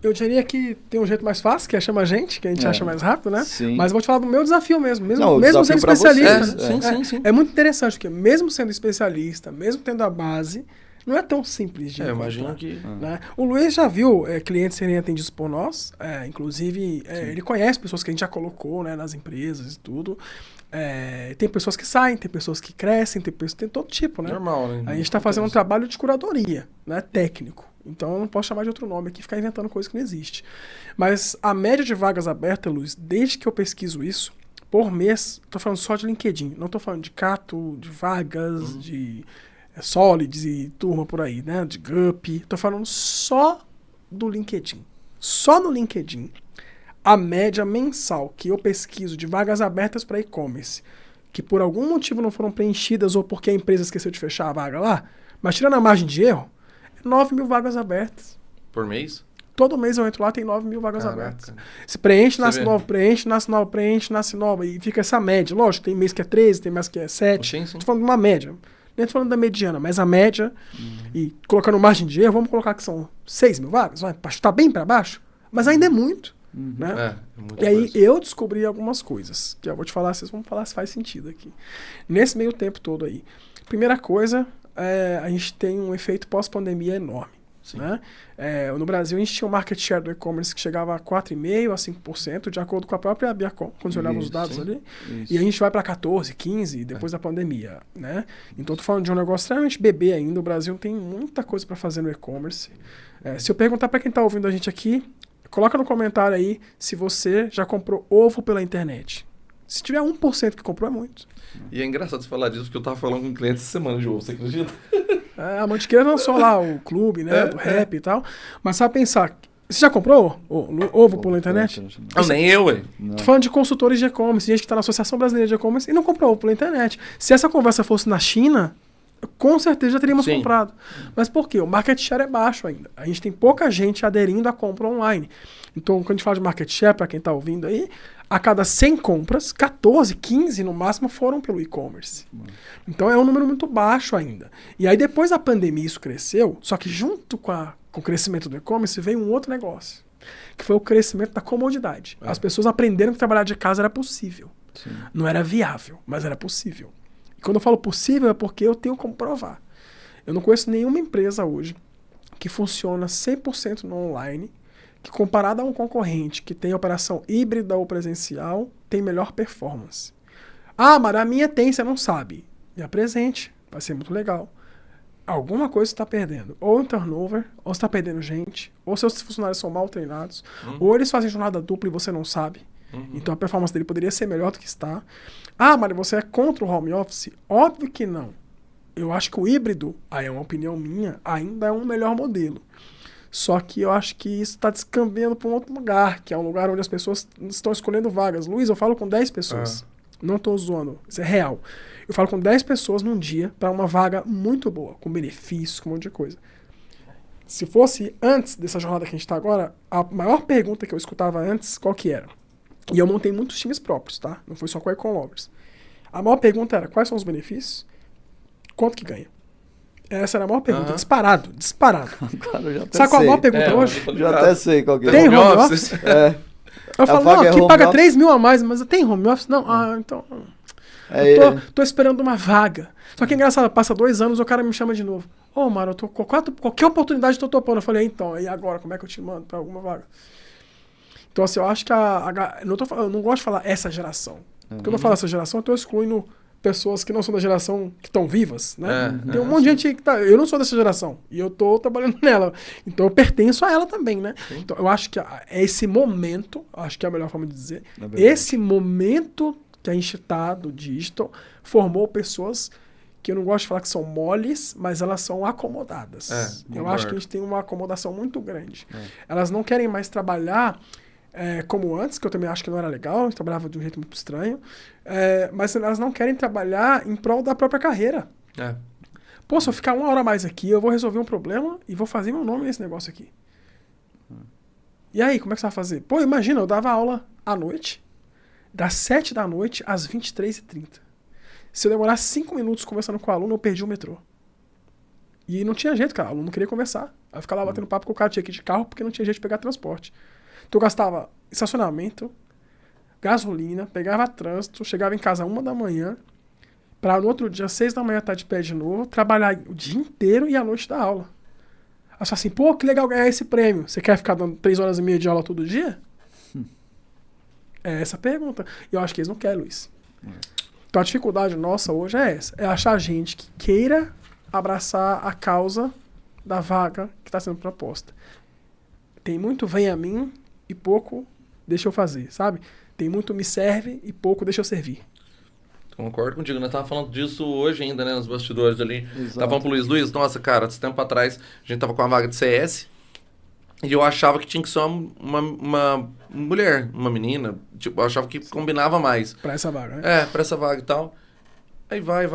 Eu diria que tem um jeito mais fácil, que é chamar a gente, que a gente acha mais rápido, né? Sim. Mas eu vou te falar do meu desafio mesmo Não, mesmo sendo especialista. Sim. É muito interessante, porque mesmo sendo especialista, mesmo tendo a base, não é tão simples de encontrar. Imagino que... Né? O Luiz já viu clientes serem atendidos por nós, inclusive ele conhece pessoas que a gente já colocou, né, nas empresas e tudo. Tem pessoas que saem, tem pessoas que crescem, tem todo tipo, né? Normal, né? A gente está fazendo um trabalho de curadoria, né, técnico. Então eu não posso chamar de outro nome aqui e ficar inventando coisa que não existe. Mas a média de vagas abertas, Luiz, desde que eu pesquiso isso, por mês, estou falando só de LinkedIn, não estou falando de Cato, de vagas, de... Solids e turma por aí, né? De Gup. Tô falando só do LinkedIn. Só no LinkedIn, a média mensal que eu pesquiso de vagas abertas para e-commerce, que por algum motivo não foram preenchidas ou porque a empresa esqueceu de fechar a vaga lá, mas tirando a margem de erro, 9 mil vagas abertas. Por mês? Todo mês eu entro lá, tem 9 mil vagas Caraca. abertas. Se preenche, nasce nova, preenche, nasce nova, preenche, nasce nova. E fica essa média. Lógico, tem mês que é 13, tem mês que é 7. Sim. Tô falando de uma média. Nem tô falando da mediana, mas a média. E colocando margem de erro, vamos colocar que são 6 mil vagas, vai, pra chutar bem pra baixo. Mas ainda é muito. Né? Muita e aí coisa. eu descobri algumas coisas. Que eu vou te falar, vocês vão falar se faz sentido aqui. Nesse meio tempo todo aí. Primeira coisa, a gente tem um efeito pós-pandemia enorme. Né? No Brasil, a gente tinha um market share do e-commerce que chegava a 4,5% a 5%, de acordo com a própria Biacom, quando você olhava os dados ali. E a gente vai para 14%, 15% depois da pandemia. Né? Então, estou falando de um negócio extremamente bebê ainda. O Brasil tem muita coisa para fazer no e-commerce. Se eu perguntar para quem está ouvindo a gente aqui, coloca no comentário aí se você já comprou ovo pela internet. Se tiver 1% que comprou, é muito. E é engraçado você falar disso, porque eu tava falando com um cliente essa semana de ovo, você acredita? A Mantiqueira lançou lá o clube, né, do rap e tal. Mas sabe pensar, você já comprou ovo pela internet? Não, nem eu, ué. Tô falando de consultores de e-commerce, gente que tá na Associação Brasileira de E-commerce e não comprou ovo pela internet. Se essa conversa fosse na China, com certeza já teríamos comprado. Mas por quê? O market share é baixo ainda. A gente tem pouca gente aderindo à compra online. Então, quando a gente fala de market share, para quem está ouvindo aí, a cada 100 compras, 14, 15 no máximo foram pelo e-commerce. Então, é um número muito baixo ainda. E aí, depois da pandemia, isso cresceu, só que junto com o crescimento do e-commerce, veio um outro negócio, que foi o crescimento da comodidade. As pessoas aprenderam que trabalhar de casa era possível. Não era viável, mas era possível. Quando eu falo possível é porque eu tenho como provar. Eu não conheço nenhuma empresa hoje que funciona 100% no online, que comparado a um concorrente que tem operação híbrida ou presencial, tem melhor performance. Ah, mas a minha tem, você não sabe. Me apresente, vai ser muito legal. Alguma coisa você está perdendo. Ou em turnover, ou você está perdendo gente, ou seus funcionários são mal treinados, ou eles fazem jornada dupla e você não sabe. Então a performance dele poderia ser melhor do que está. Ah, Mário, você é contra o home office? Óbvio que não. Eu acho que o híbrido, aí é uma opinião minha, ainda é um melhor modelo. Só que eu acho que isso está descambando para um outro lugar, que é um lugar onde as pessoas estão escolhendo vagas. Luiz, eu falo com 10 pessoas. Não estou zoando, isso é real. Eu falo com 10 pessoas num dia para uma vaga muito boa, com benefícios, com um monte de coisa. Se fosse antes dessa jornada que a gente está agora, a maior pergunta que eu escutava antes, qual que era? E eu montei muitos times próprios, tá? Não foi só com a Econ Lovers. A maior pergunta era, quais são os benefícios? Quanto que ganha? Essa era a maior pergunta. Disparado. Agora eu já até Sabe qual é a maior sei. pergunta hoje? Já até sei qual que é. Tem home office? Eu falo, não, aqui paga 3 mil a mais, mas tem home office? Não, então... Eu tô esperando uma vaga. Só que é engraçado, passa 2 anos, o cara me chama de novo. Ô, Mário, eu tô com qualquer oportunidade eu tô topando. Eu falei, então, e agora, como é que eu te mando pra alguma vaga? Então, assim, eu acho que eu não gosto de falar essa geração. Porque eu não falo essa geração, eu tô excluindo pessoas que não são da geração que estão vivas, né? Tem um monte de gente que tá... Eu não sou dessa geração, e eu tô trabalhando nela. Então, eu pertenço a ela também, né? Então, eu acho que é esse momento, acho que é a melhor forma de dizer, esse momento que a gente tá do digital formou pessoas que eu não gosto de falar que são moles, mas elas são acomodadas. Eu acho que a gente tem uma acomodação muito grande. Elas não querem mais trabalhar como antes, que eu também acho que não era legal, eu trabalhava de um jeito muito estranho, mas elas não querem trabalhar em prol da própria carreira. Pô, se eu ficar 1 hora mais aqui, eu vou resolver um problema e vou fazer meu nome nesse negócio aqui. E aí, como é que você vai fazer? Pô, imagina, eu dava aula à noite, das 7 da noite às 23h30. Se eu demorar 5 minutos conversando com o aluno, eu perdi o metrô. E não tinha jeito, cara, o aluno não queria conversar. Aí eu ficava lá batendo papo com o cara, tinha que ir de carro, porque não tinha jeito de pegar transporte. Então eu gastava estacionamento, gasolina, pegava trânsito, chegava em casa 1 da manhã, para no outro dia, 6 da manhã, estar de pé de novo, trabalhar o dia inteiro e à noite da aula. Aí você fala assim, pô, que legal ganhar esse prêmio. Você quer ficar dando 3 horas e meia de aula todo dia? É essa a pergunta. E eu acho que eles não querem, Luiz. Então a dificuldade nossa hoje é essa. É achar gente que queira abraçar a causa da vaga que está sendo proposta. Tem muito vem a mim e pouco deixa eu fazer, sabe? Tem muito me serve e pouco deixa eu servir. Concordo contigo, nós tava falando disso hoje ainda, né, nos bastidores ali. Exato. Tava falando pro Luiz, nossa, cara, esse tempo atrás a gente tava com uma vaga de CS e eu achava que tinha que ser uma mulher, uma menina, tipo, eu achava que combinava mais. Pra essa vaga, né? Pra essa vaga e tal. Aí vai,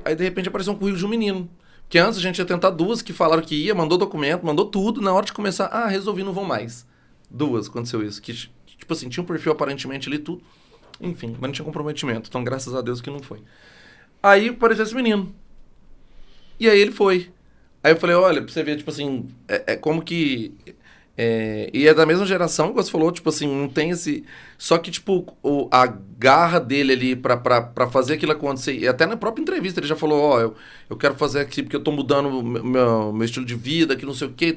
aí de repente apareceu um currículo de um menino. Porque antes a gente ia tentar 2 que falaram que ia, mandou documento, mandou tudo. Na hora de começar, resolvi, não vão mais. 2, aconteceu isso. Que, tipo assim, tinha um perfil aparentemente ali, tudo. Enfim, mas não tinha comprometimento. Então, graças a Deus que não foi. Aí apareceu esse menino. E aí ele foi. Aí eu falei, olha, pra você ver, tipo assim, é como que... e é da mesma geração que você falou, tipo assim, não tem esse... Só que, tipo, a garra dele ali pra fazer aquilo acontecer, e até na própria entrevista ele já falou, eu quero fazer aqui porque eu tô mudando o meu estilo de vida, que não sei o quê,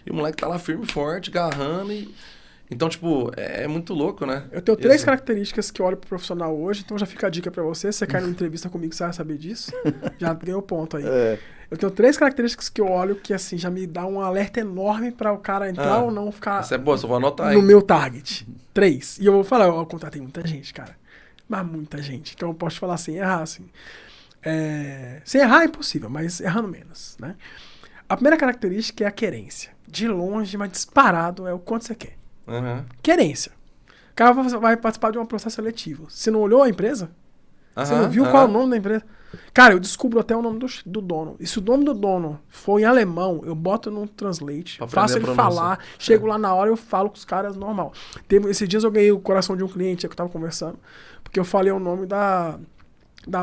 e o moleque tá lá firme e forte, garrando e... Então, tipo, é muito louco, né? Eu tenho 3 características que eu olho pro profissional hoje, então já fica a dica pra você. Se você cai numa entrevista comigo, você vai saber disso. Já ganhou ponto aí. Eu tenho 3 características que eu olho que, assim, já me dá um alerta enorme pra o cara entrar ou não ficar... Essa é boa, só vou anotar aí. No meu target. 3. E eu vou falar, eu contratei muita gente, cara. Mas muita gente. Então eu posso te falar sem errar, assim. Sem errar é impossível, mas errando menos, né? A primeira característica é a querência. De longe, mas disparado, é o quanto você quer. Querência. O cara vai participar de um processo seletivo. Você não olhou a empresa? Você não viu qual é o nome da empresa? Cara, eu descubro até o nome do dono. E se o nome do dono for em alemão, eu boto no Translate, faço ele falar, chego lá na hora e eu falo com os caras normal. Esses dias eu ganhei o coração de um cliente que eu tava conversando, porque eu falei o nome da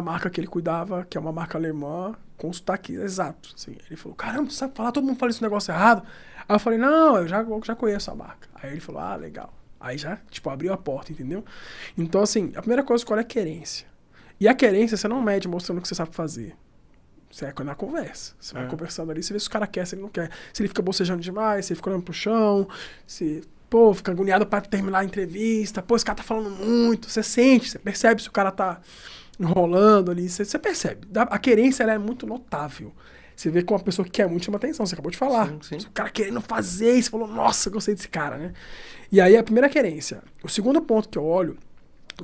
marca que ele cuidava, que é uma marca alemã, com sotaque exato. Assim. Ele falou, caramba, tu sabe falar? Todo mundo fala esse negócio errado. Aí eu falei, não, eu já conheço a marca. Aí ele falou, legal. Aí já, tipo, abriu a porta, entendeu? Então, assim, a primeira coisa, qual é a querência? E a querência, você não mede mostrando o que você sabe fazer. Você é na conversa. Você vai conversando ali, você vê se o cara quer, se ele não quer. Se ele fica bocejando demais, se ele fica olhando pro chão, se, fica agoniado pra terminar a entrevista, esse cara tá falando muito. Você sente, você percebe se o cara tá enrolando ali, você percebe. A querência, ela é muito notável. Você vê que uma pessoa que quer muito chama atenção, você acabou de falar. Sim. O cara querendo fazer, você falou, nossa, gostei desse cara, né? E aí a primeira querência. O segundo ponto que eu olho,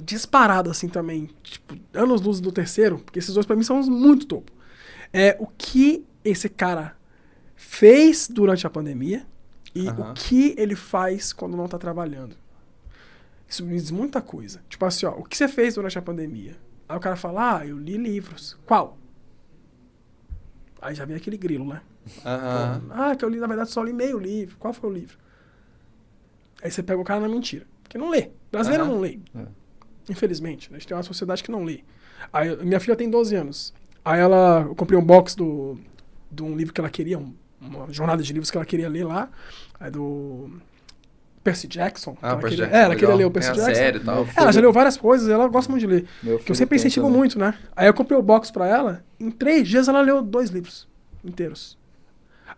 disparado assim também, tipo, anos-luz do terceiro, porque esses dois pra mim são muito topo, é o que esse cara fez durante a pandemia e o que ele faz quando não tá trabalhando. Isso me diz muita coisa. Tipo assim, o que você fez durante a pandemia? Aí o cara fala, eu li livros. Qual? Aí já vem aquele grilo, né? Que eu li, na verdade, só li meio livro. Qual foi o livro? Aí você pega o cara na mentira. Porque não lê. Brasileiro não lê. Infelizmente. A gente tem uma sociedade que não lê. Aí, minha filha tem 12 anos. Aí eu comprei um box de um livro que ela queria, uma jornada de livros que ela queria ler lá. Aí do Percy Jackson. Ela queria ler o Percy Jackson. Série e tal. Ela já leu várias coisas, ela gosta muito de ler. Que eu sempre incentivo muito, né? Aí eu comprei o box pra ela, em 3 dias ela leu 2 livros inteiros.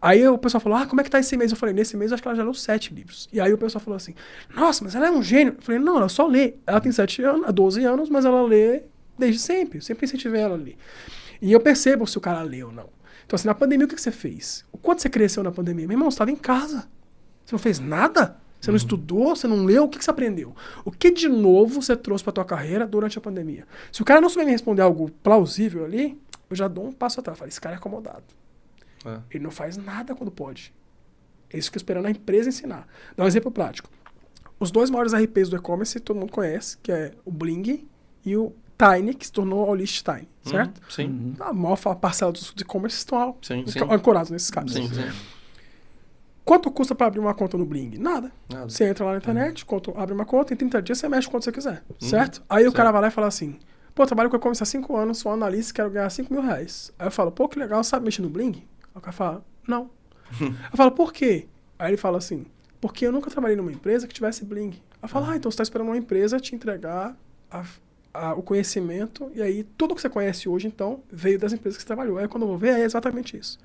Aí o pessoal falou, como é que tá esse mês? Eu falei, nesse mês eu acho que ela já leu 7 livros. E aí o pessoal falou assim, nossa, mas ela é um gênio. Eu falei, não, ela só lê. Ela tem 12 anos, mas ela lê desde sempre. Eu sempre incentivei ela a ler. E eu percebo se o cara lê ou não. Então assim, na pandemia o que você fez? O quanto você cresceu na pandemia? Meu irmão, você estava em casa. Você não fez nada? Você não estudou, você não leu, o que você aprendeu? O que de novo você trouxe pra tua carreira durante a pandemia? Se o cara não souber me responder algo plausível ali, eu já dou um passo atrás. Falo, esse cara é acomodado. Ele não faz nada quando pode. Eles ficam esperando a empresa ensinar. Dá um exemplo prático. Os 2 maiores RPs do e-commerce todo mundo conhece, que é o Bling e o Tiny, que se tornou o List Tiny, certo? Sim. A maior parcela dos e-commerce estão ancorados nesses caras. Sim. Quanto custa para abrir uma conta no Bling? Nada. Você entra lá na internet, abre uma conta, em 30 dias você mexe quanto você quiser, certo? Aí o cara vai lá e fala assim, eu trabalho com e-commerce há 5 anos, sou analista e quero ganhar 5 mil reais. Aí eu falo, que legal, sabe mexer no Bling? Aí o cara fala, não. Eu falo, por quê? Aí ele fala assim, porque eu nunca trabalhei numa empresa que tivesse Bling. Aí eu falo, então você está esperando uma empresa te entregar o conhecimento, e aí tudo que você conhece hoje, então, veio das empresas que você trabalhou. Aí quando eu vou ver, é exatamente isso.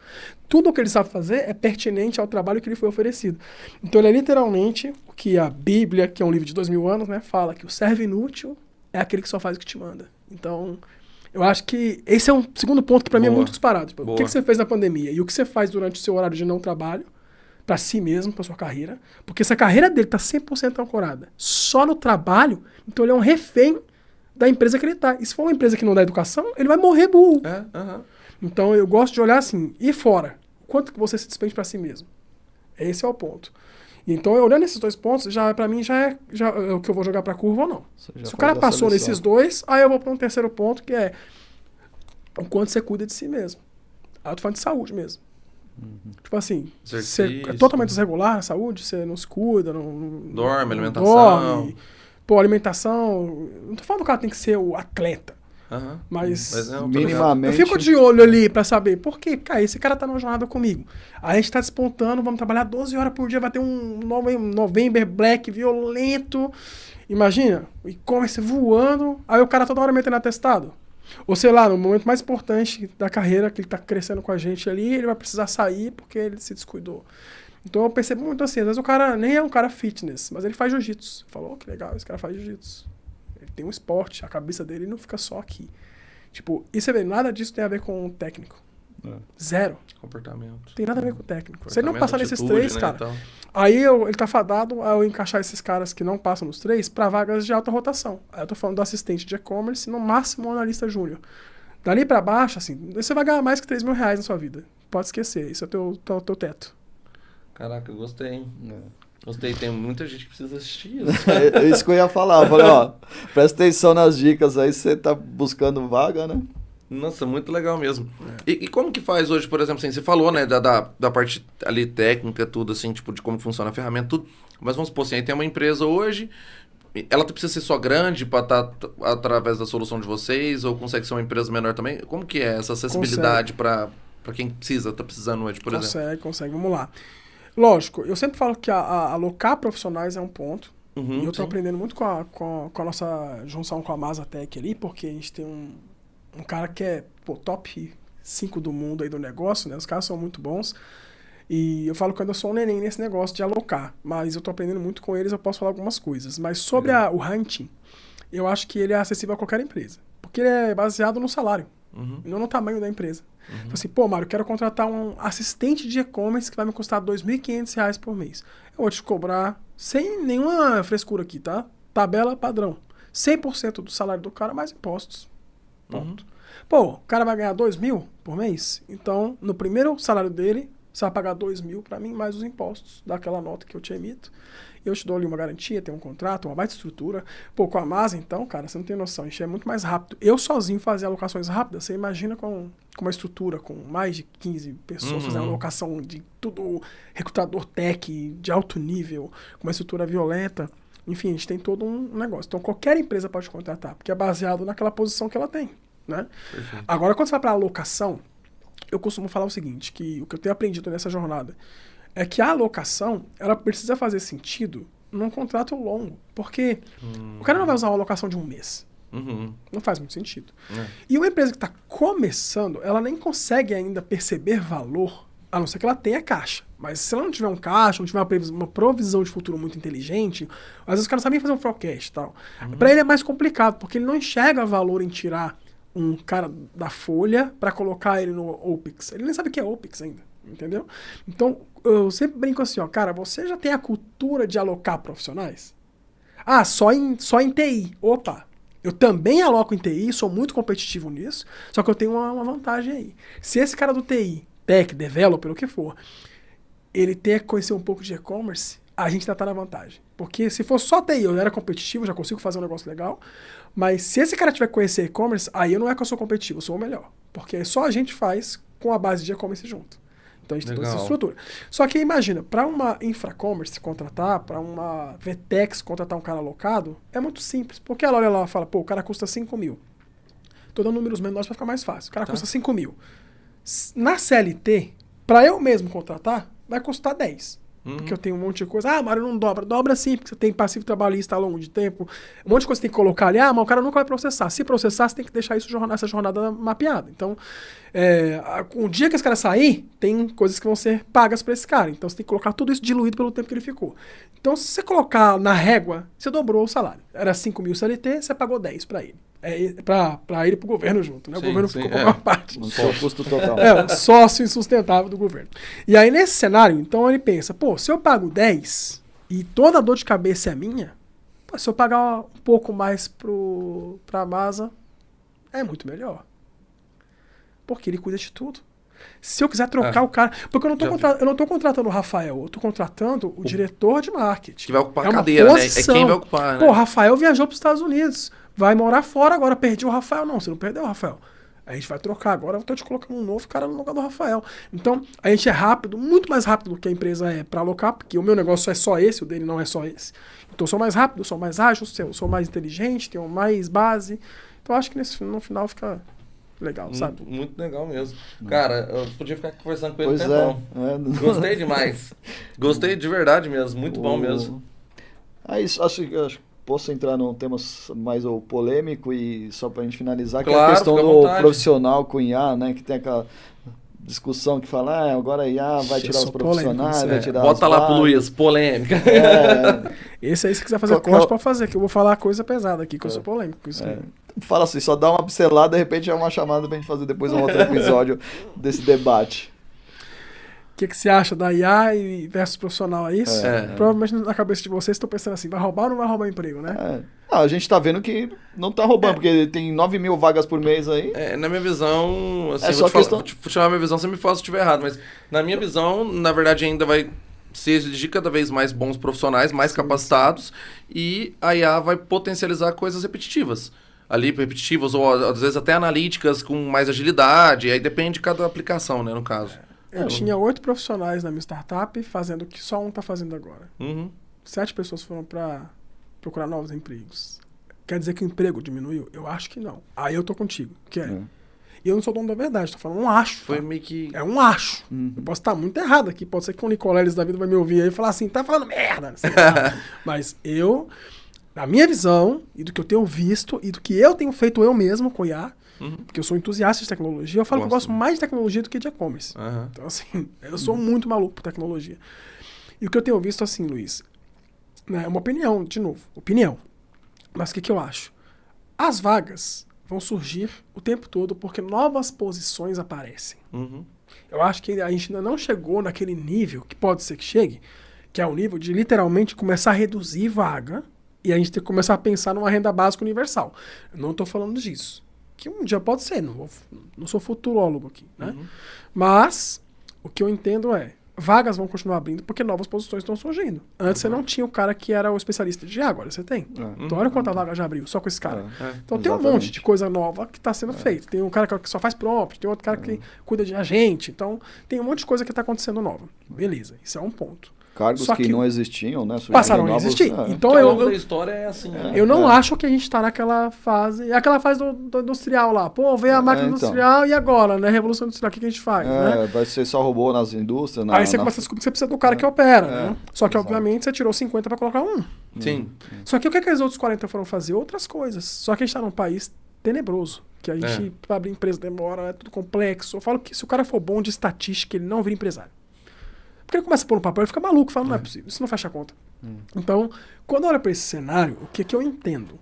Tudo o que ele sabe fazer é pertinente ao trabalho que lhe foi oferecido. Então ele é literalmente o que a Bíblia, que é um livro de 2000 anos, né, fala que o servo inútil é aquele que só faz o que te manda. Então, eu acho que esse é um segundo ponto que para mim é muito disparado. Tipo, o que você fez na pandemia e o que você faz durante o seu horário de não trabalho, para si mesmo, para sua carreira, porque se a carreira dele tá 100% ancorada só no trabalho, então ele é um refém da empresa que ele tá. E se for uma empresa que não dá educação, ele vai morrer burro. Então eu gosto de olhar assim, e fora, quanto que você se despende para si mesmo? Esse é o ponto. Então, olhando esses 2 pontos, para mim já é o que eu vou jogar para curva ou não. Se o cara passou nesses 2, aí eu vou para um terceiro ponto, que é o quanto você cuida de si mesmo. Aí eu tô falando de saúde mesmo. Tipo assim, você Exercício. é totalmente desregular na saúde, você não se cuida, não Dorme, não alimentação. dorme. Pô, alimentação. Não tô falando que o cara tem que ser o atleta. Aham. Mas não, tô ligado. eu minimamente... fico de olho ali pra saber por quê. Cara, esse cara tá numa jornada comigo. Aí a gente tá despontando, vamos trabalhar 12 horas por dia, vai ter um November Black violento. Imagina, o e-commerce voando, aí o cara toda hora metendo atestado. Ou sei lá, no momento mais importante da carreira, que ele tá crescendo com a gente ali, ele vai precisar sair porque ele se descuidou. Então eu percebo muito assim, às vezes o cara nem é um cara fitness, mas ele faz jiu-jitsu. Falou, que legal, esse cara faz jiu-jitsu. Ele tem um esporte, a cabeça dele não fica só aqui. Tipo, e você vê, nada disso tem a ver com o técnico. Zero. Comportamento. Tem nada a ver com o técnico. Se ele não passar nesses atitude, três, né, cara, então. aí ele tá fadado a eu encaixar esses caras que não passam nos três pra vagas de alta rotação. Aí eu tô falando do assistente de e-commerce, no máximo um analista júnior. Dali pra baixo, assim, você vai ganhar mais que R$3.000 na sua vida. Pode esquecer, isso é o teu teto. Caraca, eu gostei, hein? Gostei, tem muita gente que precisa assistir isso. É isso que eu ia falar. Eu falei, ó, presta atenção nas dicas aí, você tá buscando vaga, né? Nossa, muito legal mesmo. E como que faz hoje, por exemplo, assim, você falou, né, da parte ali técnica, tudo assim, tipo, de como funciona a ferramenta, tudo. Mas vamos supor assim, aí tem uma empresa hoje, ela precisa ser só grande para estar através da solução de vocês, ou consegue ser uma empresa menor também? Como que é essa acessibilidade para quem tá precisando hoje, por exemplo? Consegue, vamos lá. Lógico, eu sempre falo que alocar profissionais é um ponto. E eu tô aprendendo muito com a nossa junção com a Mazatec ali, porque a gente tem um cara que é top 5 do mundo aí do negócio, né? Os caras são muito bons. E eu falo que eu ainda sou um neném nesse negócio de alocar. Mas eu tô aprendendo muito com eles, eu posso falar algumas coisas. Mas sobre o hunting, eu acho que ele é acessível a qualquer empresa. Porque ele é baseado no salário, e não no tamanho da empresa. Então, assim, pô, Mário, eu quero contratar um assistente de e-commerce que vai me custar R$2.500 por mês. Eu vou te cobrar, sem nenhuma frescura aqui, tá? Tabela padrão. 100% do salário do cara mais impostos. Ponto. Pô, o cara vai ganhar R$2.000 por mês? Então, no primeiro salário dele, você vai pagar R$2.000 para mim, mais os impostos daquela nota que eu te emito. Eu te dou ali uma garantia, tem um contrato, uma baita estrutura. Pô, com a Masa, então, cara, você não tem noção, a gente é muito mais rápido. Eu sozinho fazia alocações rápidas, você imagina com uma estrutura, com mais de 15 pessoas, fazer uma alocação de tudo, recrutador tech, de alto nível, com uma estrutura violenta. Enfim, a gente tem todo um negócio. Então, qualquer empresa pode contratar, porque é baseado naquela posição que ela tem, né? Perfeito. Agora, quando você vai para alocação, eu costumo falar o seguinte, que o que eu tenho aprendido nessa jornada é que a alocação, ela precisa fazer sentido num contrato longo, porque o cara não vai usar uma alocação de um mês. Não faz muito sentido. E uma empresa que está começando, ela nem consegue ainda perceber valor, a não ser que ela tenha caixa. Mas se ela não tiver um caixa, não tiver uma provisão de futuro muito inteligente, às vezes o cara não sabe fazer um forecast e tal. Para ele é mais complicado, porque ele não enxerga valor em tirar um cara da folha para colocar ele no OPEX. Ele nem sabe o que é OPEX ainda, entendeu? Então, eu sempre brinco assim, ó, cara, você já tem a cultura de alocar profissionais? Ah, só em TI. Opa, eu também aloco em TI, sou muito competitivo nisso, só que eu tenho uma vantagem aí. Se esse cara do TI, tech, developer, o que for, ele tem que conhecer um pouco de e-commerce, a gente ainda tá na vantagem. Porque se for só TI, eu era competitivo, já consigo fazer um negócio legal, mas se esse cara tiver que conhecer e-commerce, aí não é que eu sou competitivo, eu sou o melhor. Porque só a gente faz com a base de e-commerce junto. Então a gente tem toda essa estrutura. Só que imagina, para uma infra-commerce contratar, para uma VTEX contratar um cara alocado, é muito simples. Porque ela olha lá e fala, pô, o cara custa 5.000. Tô dando números menores para ficar mais fácil. O cara custa 5.000. Na CLT, para eu mesmo contratar, vai custar 10. Porque eu tenho um monte de coisa. Ah, Mário, não dobra. Dobra sim, porque você tem passivo trabalhista ao longo de tempo. Um monte de coisa que você tem que colocar ali. Ah, mas o cara nunca vai processar. Se processar, você tem que deixar essa jornada mapeada. Então, o dia que esse cara sair, tem coisas que vão ser pagas para esse cara. Então, você tem que colocar tudo isso diluído pelo tempo que ele ficou. Então, se você colocar na régua, você dobrou o salário. Era 5.000 CLT, você pagou 10 para ele. Para ele e pro governo junto, né? O governo ficou com a maior parte. O seu custo total. O sócio insustentável do governo. E aí, nesse cenário, então ele pensa, pô, se eu pago 10 e toda a dor de cabeça é minha, pô, se eu pagar um pouco mais pra Masa, é muito melhor. Porque ele cuida de tudo. Se eu quiser trocar o cara... Porque eu não tô contratando o Rafael, eu tô contratando o diretor de marketing. Que vai ocupar a cadeira, posição. Né? É quem vai ocupar, né? Pô, o Rafael viajou pros Estados Unidos. Vai morar fora agora. Perdi o Rafael. Não, você não perdeu o Rafael. A gente vai trocar agora, eu tô te colocando um novo cara no lugar do Rafael. Então, a gente é rápido, muito mais rápido do que a empresa é para alocar, porque o meu negócio é só esse, o dele não é só esse. Então, eu sou mais rápido, eu sou mais ágil, eu sou mais inteligente, tenho mais base. Então, acho que no final fica legal, sabe? Muito legal mesmo. Cara, eu podia ficar conversando com ele Pois um tempão. Gostei demais. Gostei de verdade mesmo, muito bom mesmo. Acho que posso entrar num tema mais polêmico e só pra gente finalizar, que é Claro, a questão fica à do vontade. profissional com IA, né? Que tem aquela discussão que fala, agora a IA vai tirar os profissionais, vai tirar Bota as lá pro vagas. Luiz, polêmica. Esse aí, se quiser fazer corte, pode fazer, que eu vou falar coisa pesada aqui, que eu sou polêmico. Isso aí. Fala assim, só dá uma pincelada, de repente é uma chamada pra gente fazer depois um outro episódio desse debate. O que você acha da IA versus profissional, é isso? Provavelmente na cabeça de vocês estão pensando assim, vai roubar ou não vai roubar emprego, né? Não, a gente tá vendo que não tá roubando, porque tem 9 mil vagas por mês aí. Na minha visão, assim, só questão... te falar a minha visão, você me fala se eu estiver errado, mas na minha visão, na verdade, ainda vai se exigir cada vez mais bons profissionais, mais capacitados, e a IA vai potencializar coisas repetitivas. Ali, repetitivas, ou às vezes até analíticas com mais agilidade, aí depende de cada aplicação, né, no caso. Eu tinha 8 profissionais na minha startup fazendo o que só um tá fazendo agora. 7 pessoas foram para procurar novos empregos. Quer dizer que o emprego diminuiu? Eu acho que não. Aí eu tô contigo. E eu não sou dono da verdade, tô falando um acho. Foi meio que... É um acho. Eu posso estar muito errado aqui. Pode ser que o Nicoleles da vida vai me ouvir aí e falar assim, tá falando merda. Mas eu, na minha visão, e do que eu tenho visto, e do que eu tenho feito eu mesmo com o IA, porque eu sou entusiasta de tecnologia, eu falo que eu gosto mais de tecnologia do que de e-commerce. Então, assim, eu sou muito maluco por tecnologia. E o que eu tenho visto, assim, Luiz, né, é uma opinião, de novo, opinião. Mas o que eu acho? As vagas vão surgir o tempo todo porque novas posições aparecem. Eu acho que a gente ainda não chegou naquele nível, que pode ser que chegue, que é o nível de literalmente começar a reduzir vaga e a gente ter que começar a pensar numa renda básica universal. Eu não estou falando disso. Que um dia pode ser, não sou futurólogo aqui, né? Mas o que eu entendo é, vagas vão continuar abrindo porque novas posições estão surgindo. Antes você não tinha o cara que era o especialista de IA, agora você tem. Então olha quanta vaga já abriu, só com esse cara. Então tem um monte de coisa nova que está sendo feita. Tem um cara que só faz prompt, tem outro cara que cuida de agente. Então tem um monte de coisa que está acontecendo nova. Beleza, isso é um ponto. Cargos que não existiam, né? Passaram a existir. Então ao longo da história é assim. Eu não acho que a gente está naquela fase... É aquela fase do industrial lá. Pô, veio a máquina industrial e agora, né? Revolução industrial, o que a gente faz? Né? Vai ser só robô nas indústrias. Aí você começa a descobrir que você precisa do cara que opera. Né? Só que, obviamente, você tirou 50 para colocar um. Sim. Só que o que aqueles outros 40 foram fazer? Outras coisas. Só que a gente está num país tenebroso. Que a gente, para abrir empresa, demora, é tudo complexo. Eu falo que se o cara for bom de estatística, ele não vira empresário. Porque ele começa a pôr no papel e fica maluco, fala, não é possível, isso não fecha a conta. Então, quando eu olho para esse cenário, o que eu entendo?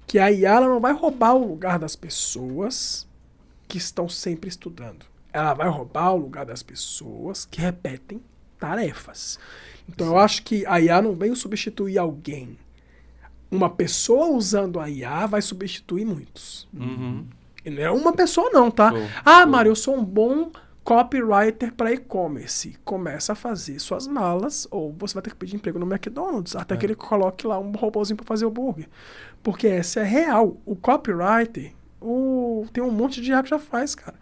Que a IA ela não vai roubar o lugar das pessoas que estão sempre estudando. Ela vai roubar o lugar das pessoas que repetem tarefas. Então, eu acho que a IA não veio substituir alguém. Uma pessoa usando a IA vai substituir muitos. E não é uma pessoa não, tá? Mário, eu sou um bom... copywriter para e-commerce. Começa a fazer suas malas ou você vai ter que pedir emprego no McDonald's até que ele coloque lá um robôzinho para fazer o hambúrguer. Porque essa é real. O copywriter, tem um monte de IA que já faz, cara.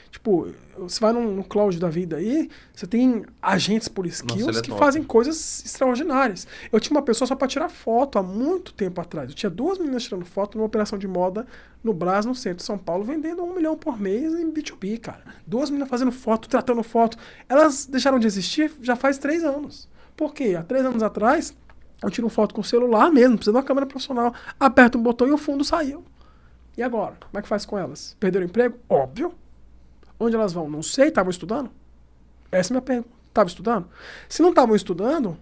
Tipo, você vai no cloud da vida aí, você tem agentes por skills que fazem coisas extraordinárias. Eu tinha uma pessoa só para tirar foto há muito tempo atrás. Eu tinha 2 meninas tirando foto numa operação de moda no Brás, no centro de São Paulo, vendendo 1 milhão por mês em B2B, cara. 2 meninas fazendo foto, tratando foto. Elas deixaram de existir já faz 3 anos. Por quê? Há 3 anos atrás, eu tiro foto com o celular mesmo, precisa de uma câmera profissional. Aperta um botão e o fundo saiu. E agora? Como é que faz com elas? Perderam o emprego? Óbvio. Onde elas vão? Não sei. Estavam estudando? Essa é a minha pergunta. Estavam estudando? Se não estavam estudando,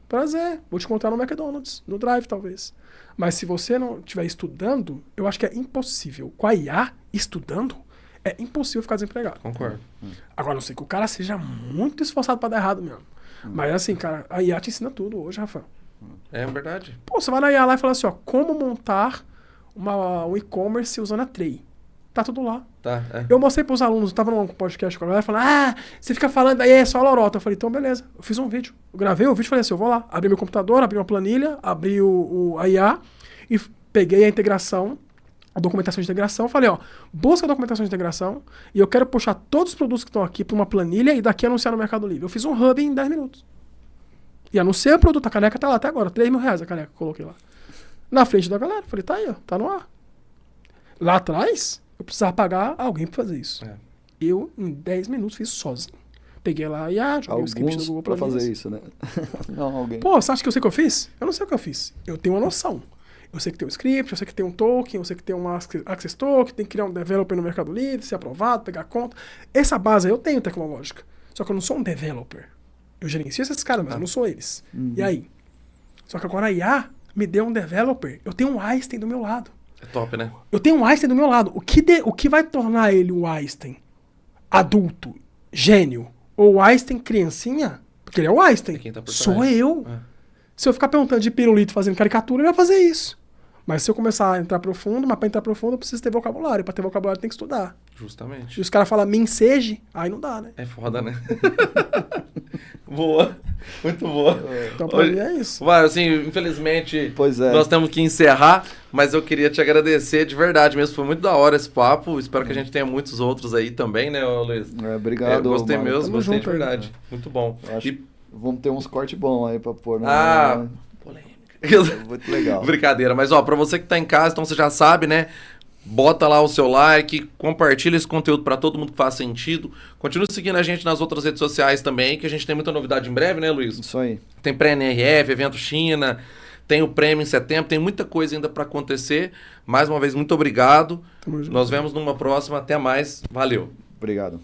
prazer. Vou te encontrar no McDonald's, no Drive, talvez. Mas se você não estiver estudando, eu acho que é impossível. Com a IA, estudando, é impossível ficar desempregado. Concordo. Agora, não sei que o cara seja muito esforçado para dar errado mesmo. Mas assim, cara, a IA te ensina tudo hoje, Rafael. É verdade. Pô, você vai na IA lá e fala assim, ó, como montar um e-commerce usando a Tray. Tá tudo lá. Tá, Eu mostrei pros alunos, eu tava num podcast com a galera, falando, você fica falando aí, é só lorota. Eu falei, então beleza. Eu fiz um vídeo. Eu gravei o vídeo e falei assim, eu vou lá. Abri meu computador, abri uma planilha, abri a IA e peguei a integração a documentação de integração. Falei, ó, busca a documentação de integração e eu quero puxar todos os produtos que estão aqui para uma planilha e daqui anunciar no Mercado Livre. Eu fiz um hub em 10 minutos. E anunciei o produto, a caneca tá lá até agora, R$3.000 a caneca, coloquei lá. Na frente da galera, falei, tá aí, ó, tá no ar. Lá atrás, eu precisava pagar alguém para fazer isso. Eu, em 10 minutos, fiz sozinho. Peguei lá e joguei o script no Google pra Planilhas. fazer isso, né? Não, alguém. Pô, você acha que eu sei o que eu fiz? Eu não sei o que eu fiz. Eu tenho uma noção. Eu sei que tem um script, eu sei que tem um token, eu sei que tem um access token, tem que criar um developer no Mercado Livre, ser aprovado, pegar conta. Essa base eu tenho tecnológica. Só que eu não sou um developer. Eu gerencio esses caras, mas eu não sou eles. E aí? Só que agora a IA me deu um developer. Eu tenho um Einstein do meu lado. É top, né? Eu tenho um Einstein do meu lado. O que vai tornar ele o Einstein adulto, gênio, ou o Einstein criancinha? Porque ele é o Einstein. Quem tá por Sou trás. eu. Se eu ficar perguntando de pirulito fazendo caricatura, ele vai fazer isso. Mas se eu começar a entrar profundo, mas para entrar profundo eu preciso ter vocabulário. Para ter vocabulário tem que estudar. Justamente. E os caras falam menseje, aí não dá, né? É foda, né? Boa. Muito boa. Então pra mim é isso. Vai, assim, infelizmente, Pois é. nós temos que encerrar, mas eu queria te agradecer de verdade mesmo. Foi muito da hora esse papo. Espero que a gente tenha muitos outros aí também, né, Luiz? Obrigado. Eu gostei Mário. mesmo, gostei de junto aí. verdade. Muito bom. Acho que vamos ter uns cortes bons aí pra pôr. Polêmica. Muito legal. Brincadeira, mas ó, pra você que tá em casa, então você já sabe, né? Bota lá o seu like, compartilha esse conteúdo pra todo mundo que faz sentido. Continue seguindo a gente nas outras redes sociais também, que a gente tem muita novidade em breve, né, Luiz? Isso aí. Tem pré-NRF, evento China, tem o prêmio em setembro, tem muita coisa ainda pra acontecer. Mais uma vez, muito obrigado. Tamo junto. Nós vemos numa próxima. Até mais. Valeu. Obrigado.